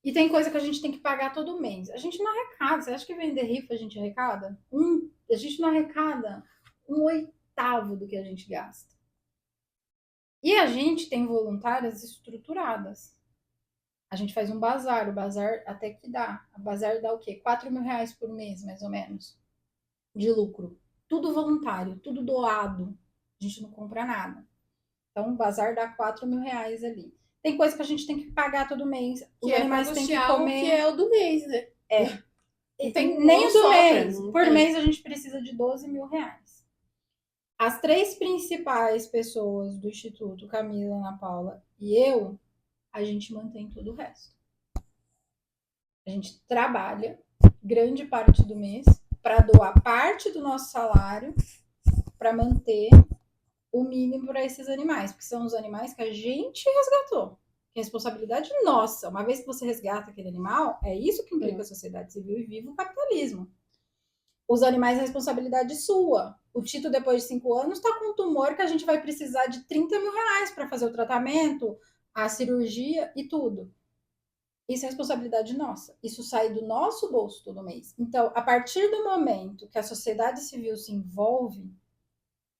E tem coisa que a gente tem que pagar todo mês. A gente não arrecada. Você acha que vender rifa a gente arrecada? A gente não arrecada 1/8 do que a gente gasta. E a gente tem voluntárias estruturadas. A gente faz um bazar, o bazar até que dá. O bazar dá o quê? 4 mil reais por mês, mais ou menos, de lucro. Tudo voluntário, tudo doado. A gente não compra nada. Então, o bazar dá 4 mil reais ali. Tem coisa que a gente tem que pagar todo mês. Os animais têm que comer. Que é o do mês, né? E tem nem não o do sobra, mês. não Por tem. mês a gente precisa de 12 mil reais. As 3 principais pessoas do Instituto, Camila, Ana Paula e eu, a gente mantém todo o resto. A gente trabalha grande parte do mês para doar parte do nosso salário para manter o mínimo para esses animais, porque são os animais que a gente resgatou. Que é responsabilidade nossa. Uma vez que você resgata aquele animal, é isso que implica a sociedade civil e viva o capitalismo. Os animais é responsabilidade sua. O Tito, depois de 5 anos, está com um tumor que a gente vai precisar de 30 mil reais para fazer o tratamento, a cirurgia e tudo. Isso é responsabilidade nossa. Isso sai do nosso bolso todo mês. Então, a partir do momento que a sociedade civil se envolve,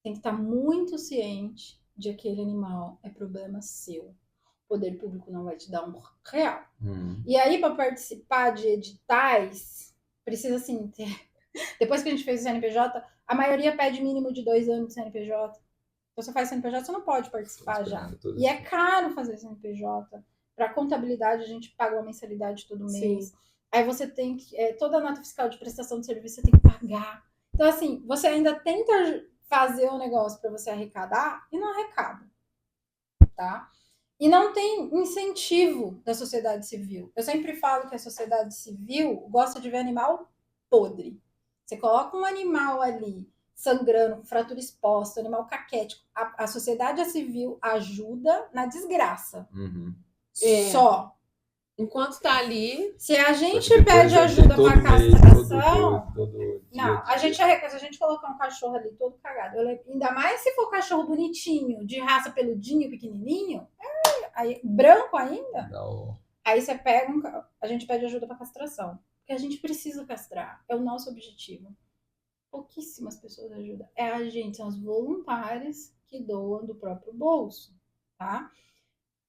tem que estar muito ciente de que aquele animal é problema seu. O poder público não vai te dar um real. E aí, para participar de editais, precisa assim ter... Depois que a gente fez o CNPJ, a maioria pede mínimo de 2 anos de CNPJ. Então, você faz CNPJ, você não pode participar já. E é caro fazer CNPJ. Para contabilidade, a gente paga uma mensalidade todo mês. Sim. Aí você tem que... toda a nota fiscal de prestação de serviço você tem que pagar. Então, assim, você ainda tenta fazer um negócio para você arrecadar e não arrecada. Tá? E não tem incentivo da sociedade civil. Eu sempre falo que a sociedade civil gosta de ver animal podre. Você coloca um animal ali sangrando, com fratura exposta, animal caquético. A sociedade civil ajuda na desgraça. Só. Enquanto tá ali. Se a gente pede ajuda para castração. Não, a gente colocar um cachorro ali todo cagado. Ainda mais se for cachorro bonitinho, de raça peludinho, pequenininho, aí, branco ainda. Não. Aí você pega a gente pede ajuda para castração. Porque a gente precisa castrar. É o nosso objetivo. Pouquíssimas pessoas ajudam. É a gente, são os voluntários que doam do próprio bolso, tá?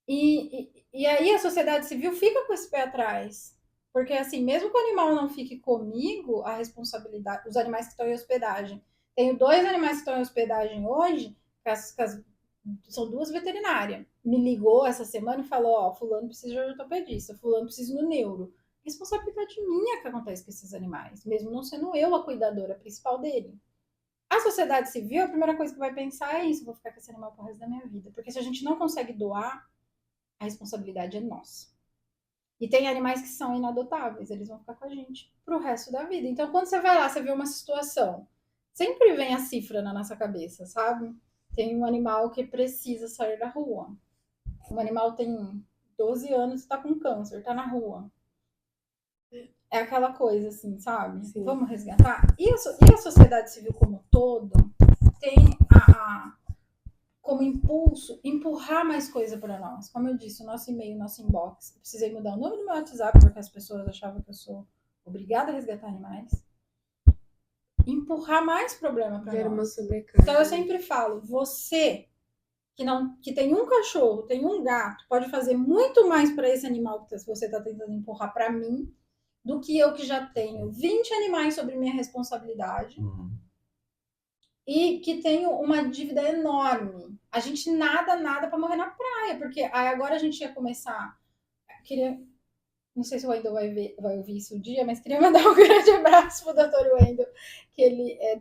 E aí a sociedade civil fica com esse pé atrás. Porque, assim, mesmo que o animal não fique comigo, a responsabilidade... Os animais que estão em hospedagem. Tenho 2 animais que estão em hospedagem hoje, são 2 veterinárias. Me ligou essa semana e falou, ó, fulano precisa de ortopedista, fulano precisa no neuro. Responsabilidade minha que acontece com esses animais, mesmo não sendo eu a cuidadora principal dele. A sociedade civil, a primeira coisa que vai pensar é isso, vou ficar com esse animal pro resto da minha vida. Porque se a gente não consegue doar, a responsabilidade é nossa. E tem animais que são inadotáveis, eles vão ficar com a gente pro resto da vida. Então, quando você vai lá, você vê uma situação, sempre vem a cifra na nossa cabeça, sabe? Tem um animal que precisa sair da rua. Um animal tem 12 anos e tá com câncer, tá na rua. É aquela coisa assim, sabe? Sim. Vamos resgatar. E a sociedade civil como um todo tem como impulso empurrar mais coisa para nós. Como eu disse, o nosso e-mail, o nosso inbox. Eu precisei mudar o nome do meu WhatsApp porque as pessoas achavam que eu sou obrigada a resgatar animais. Empurrar mais problema para nós. Então eu sempre falo, você que tem um cachorro, tem um gato, pode fazer muito mais para esse animal que você está tentando empurrar para mim do que eu que já tenho 20 animais sobre minha responsabilidade e que tenho uma dívida enorme. A gente nada para morrer na praia, porque agora a gente ia começar... Não sei se o Wendel vai ouvir isso um dia, mas queria mandar um grande abraço pro Dr. Wendel, que ele é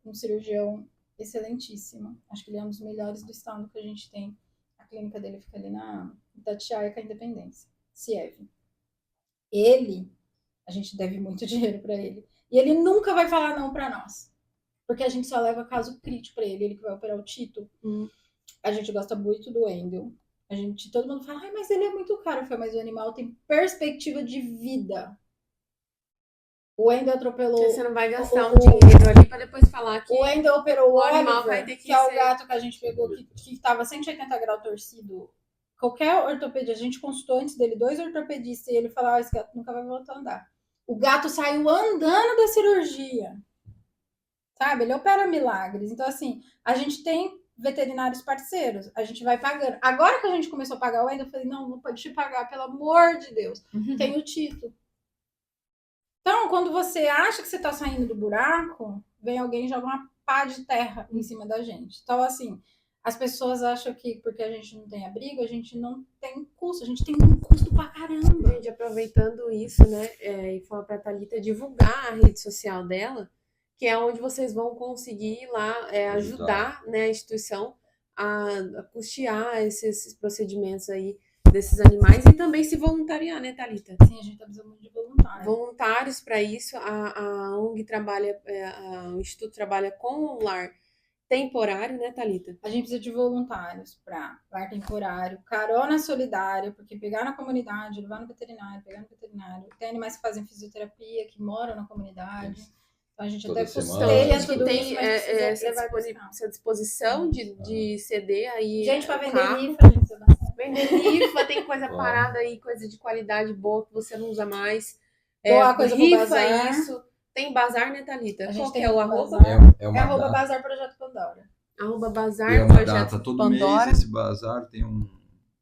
um cirurgião excelentíssimo. Acho que ele é um dos melhores do estado que a gente tem. A clínica dele fica ali na Itatiaia, com a Independência, CIEV. A gente deve muito dinheiro para ele. E ele nunca vai falar não para nós. Porque a gente só leva caso crítico para ele que vai operar o Tito. A gente gosta muito do Wendel. Todo mundo fala, mas ele é muito caro. Eu falei, mas o animal tem perspectiva de vida. O Wendel atropelou... Você não vai gastar dinheiro ali para depois falar que... O Wendel operou o Oliver, que é o gato que a gente pegou, que estava 180 graus torcido. Qualquer ortopedia, a gente consultou antes dele 2 ortopedistas e ele falou, esse gato nunca vai voltar a andar. O gato saiu andando da cirurgia. Sabe? Ele opera milagres. Então, assim, a gente tem veterinários parceiros. A gente vai pagando. Agora que a gente começou a pagar, eu ainda falei, não pode te pagar, pelo amor de Deus. Tem o título. Então, quando você acha que você está saindo do buraco, vem alguém e joga uma pá de terra em cima da gente. Então, assim, as pessoas acham que porque a gente não tem abrigo, a gente não tem custo. A gente tem um custo pra caramba. Gente, aproveitando isso, né, e falar pra Thalita divulgar a rede social dela, que é onde vocês vão conseguir lá ajudar, né, a instituição a custear esses procedimentos aí desses animais e também se voluntariar, né, Thalita? Sim, a gente tá precisando muito de voluntário. Voluntários para isso. A ONG trabalha, o Instituto trabalha com o lar temporário, né, Thalita? A gente precisa de voluntários para lar temporário, carona solidária, porque pegar na comunidade, levar no veterinário, pegar no veterinário. Tem animais que fazem fisioterapia, que moram na comunidade. Então a gente Toda até semana. custeia Então, tudo tem isso, mas precisa levar pra cá. essa disposição de ceder aí. Gente, para vender carro. rifa, a gente precisa dar. Vender rifa, tem coisa Claro. parada aí, coisa de qualidade boa que você não usa mais. Doar coisa pro rifa bazar. isso. Tem bazar, né, Thalita? A gente Qual que tem é o um arroba? bazar. É É uma arroba data, Bazar Projeto Pandora. Arroba bazar, é uma projeto data todo Pandora. mês esse bazar tem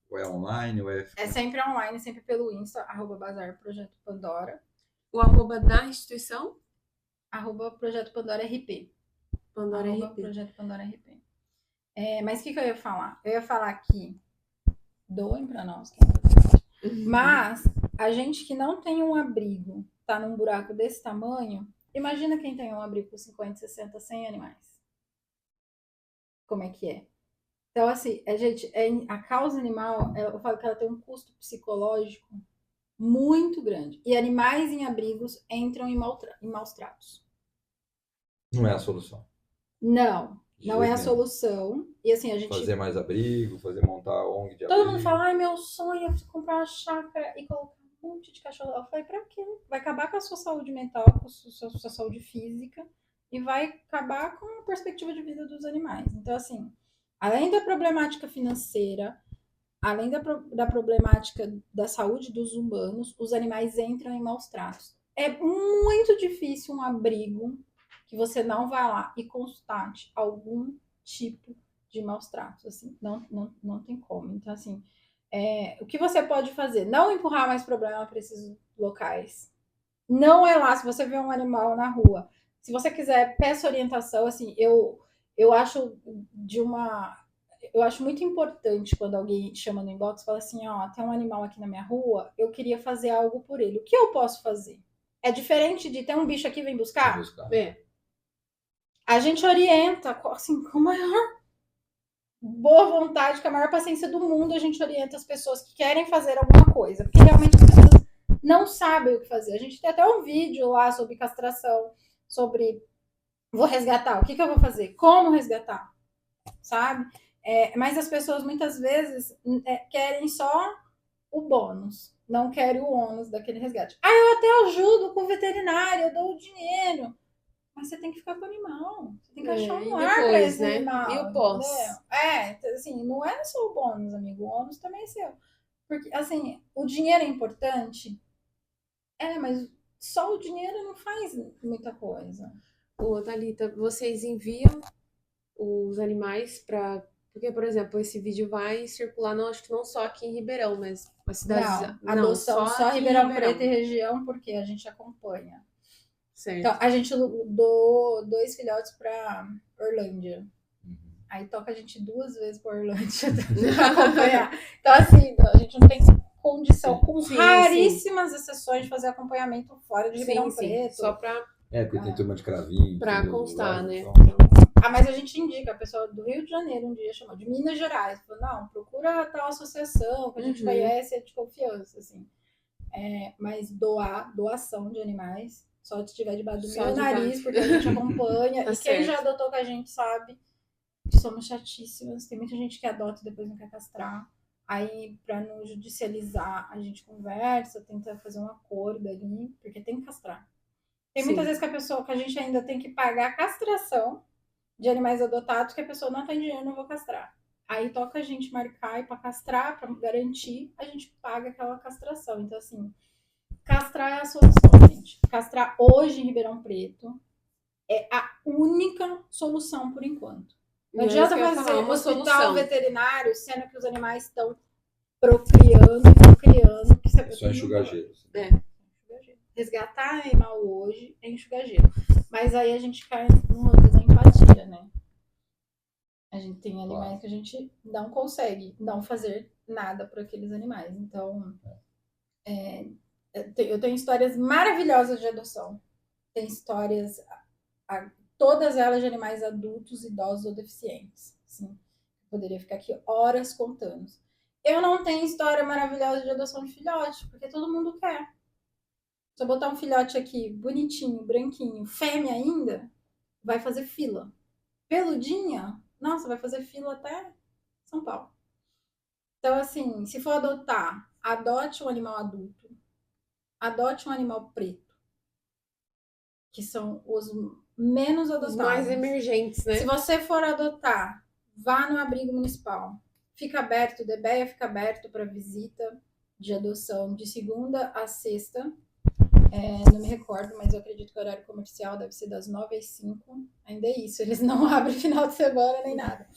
ou é online ou é É sempre online, sempre pelo Insta, arroba Bazar Projeto Pandora, O arroba da instituição? arroba Projeto Pandora RP. Pandora Arroba RP. Projeto Pandora RP. Mas o que eu ia falar? Eu ia falar que doem pra nós, que é importante. Mas a gente que não tem um abrigo, tá num buraco desse tamanho, imagina quem tem um abrigo com 50, 60, 100 animais. Como é que é? Então, assim, a causa animal, eu falo que ela tem um custo psicológico muito grande. E animais em abrigos entram em maus tratos. não é a solução. Não De é jeito a nenhum. solução. E assim, a gente... Fazer mais abrigo, montar ONG de Todo abrigo. mundo fala, ai, meu sonho é comprar uma chácara e colocar um monte de cachorro lá. Eu falei, pra quê? Vai acabar com a sua saúde mental, com a sua saúde física e vai acabar com a perspectiva de vida dos animais. Então, assim, além da problemática financeira, além da problemática da saúde dos humanos, os animais entram em maus tratos. É muito difícil um abrigo que você não vá lá e constate algum tipo de maus tratos. Assim, não tem como. Então, assim, o que você pode fazer? Não empurrar mais problema para esses locais. Não é lá, se você vê um animal na rua. Se você quiser, peça orientação. Assim, eu acho eu acho muito importante quando alguém chama no inbox e fala assim, ó, tem um animal aqui na minha rua, eu queria fazer algo por ele. O que eu posso fazer? É diferente de ter um bicho aqui, vem buscar? A gente orienta, assim, com a maior boa vontade, com a maior paciência do mundo, a gente orienta as pessoas que querem fazer alguma coisa, porque realmente as pessoas não sabem o que fazer. A gente tem até um vídeo lá sobre castração, sobre vou resgatar, o que eu vou fazer? Como resgatar? Sabe? Mas as pessoas muitas vezes querem só o bônus, não querem o ônus daquele resgate. Eu até ajudo com o veterinário, eu dou o dinheiro. Mas você tem que ficar com o animal. Você tem que achar um lar pra esse animal. E o pós? Assim, não é só o bônus, amigo. O ônus também é seu. Porque, assim, o dinheiro é importante. Mas só o dinheiro não faz muita coisa. Ô, Thalita, vocês enviam os animais para... Porque, por exemplo, esse vídeo vai circular, não, acho que não só aqui em Ribeirão, mas as cidades... Não, adoção só aqui em Ribeirão Preto e região, porque a gente acompanha. Certo. Então, a gente doou 2 filhotes para Orlândia. Aí toca a gente 2 vezes para Orlândia pra acompanhar. Então, assim, a gente não tem condição, com raríssimas exceções, de fazer acompanhamento fora de Ribeirão Preto. Só para... porque tem turma de cravinho. Para constar, né? Mas a gente indica, a pessoa do Rio de Janeiro um dia chamou, de Minas Gerais, falou, não, procura tal associação que a gente conhece, é de confiança, assim. Mas doação de animais, só se estiver debaixo do meu nariz, porque a gente acompanha. Tá e quem já adotou com a gente sabe que somos chatíssimas. Tem muita gente que adota e depois não quer castrar. Aí, para não judicializar, a gente conversa, tenta fazer um acordo ali, porque tem que castrar. Tem muitas vezes que a gente ainda tem que pagar a castração de animais adotados, que a pessoa não tem dinheiro, não vou castrar. Aí toca a gente marcar e para castrar, para garantir, a gente paga aquela castração. Então, assim, castrar é a solução, gente. Castrar hoje em Ribeirão Preto é a única solução por enquanto. Não É isso adianta que eu ia fazer falar, um uma hospital solução. veterinário, sendo que os animais estão procriando e procriando. Que É só enxugar gelo. Resgatar animal hoje é enxugar gelo. Mas aí a gente cai no mundo da empatia, né? A gente tem animais que a gente não consegue não fazer nada por aqueles animais. Então, eu tenho histórias maravilhosas de adoção. Tem histórias, todas elas de animais adultos, idosos ou deficientes. Assim, poderia ficar aqui horas contando. Eu não tenho história maravilhosa de adoção de filhote, porque todo mundo quer. Se eu botar um filhote aqui, bonitinho, branquinho, fêmea ainda, vai fazer fila. Peludinha, nossa, vai fazer fila até São Paulo. Então, assim, se for adotar, adote um animal adulto, adote um animal preto, que são os menos adotados. Os mais emergentes, né? Se você for adotar, vá no abrigo municipal. Fica aberto, o DBEA fica aberto para visita de adoção de segunda a sexta. Não me recordo, mas eu acredito que o horário comercial deve ser das 9 às 5. Ainda é isso, eles não abrem final de semana nem nada.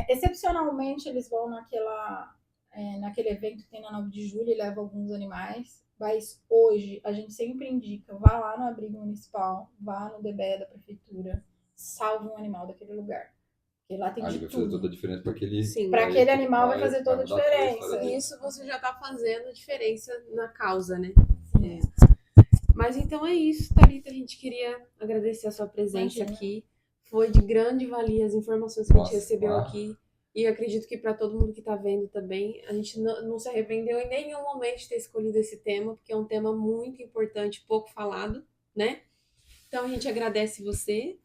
Excepcionalmente, eles vão naquele evento que tem na 9 de julho e levam alguns animais. Mas hoje, a gente sempre indica, vá lá no abrigo municipal, vá no DBE da prefeitura, salve um animal daquele lugar. Porque lá tem de vai tudo. fazer toda a diferença para aquele... Sim. Para aquele animal vai fazer toda a diferença. Isso você já tá fazendo a diferença na causa, né? Mas então é isso, Thalita. A gente queria agradecer a sua presença aqui. Foi de grande valia as informações que a gente recebeu aqui. E eu acredito que para todo mundo que está vendo também, a gente não se arrependeu em nenhum momento de ter escolhido esse tema, porque é um tema muito importante, pouco falado, né? Então a gente agradece você.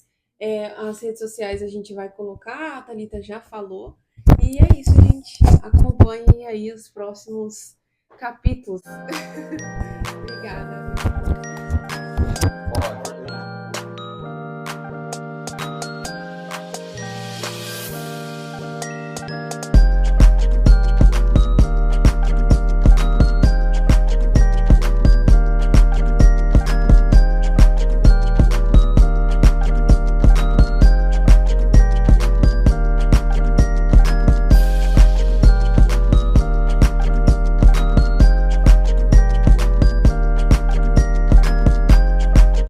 As redes sociais a gente vai colocar, a Thalita já falou. E é isso, gente. Acompanhem aí os próximos capítulos.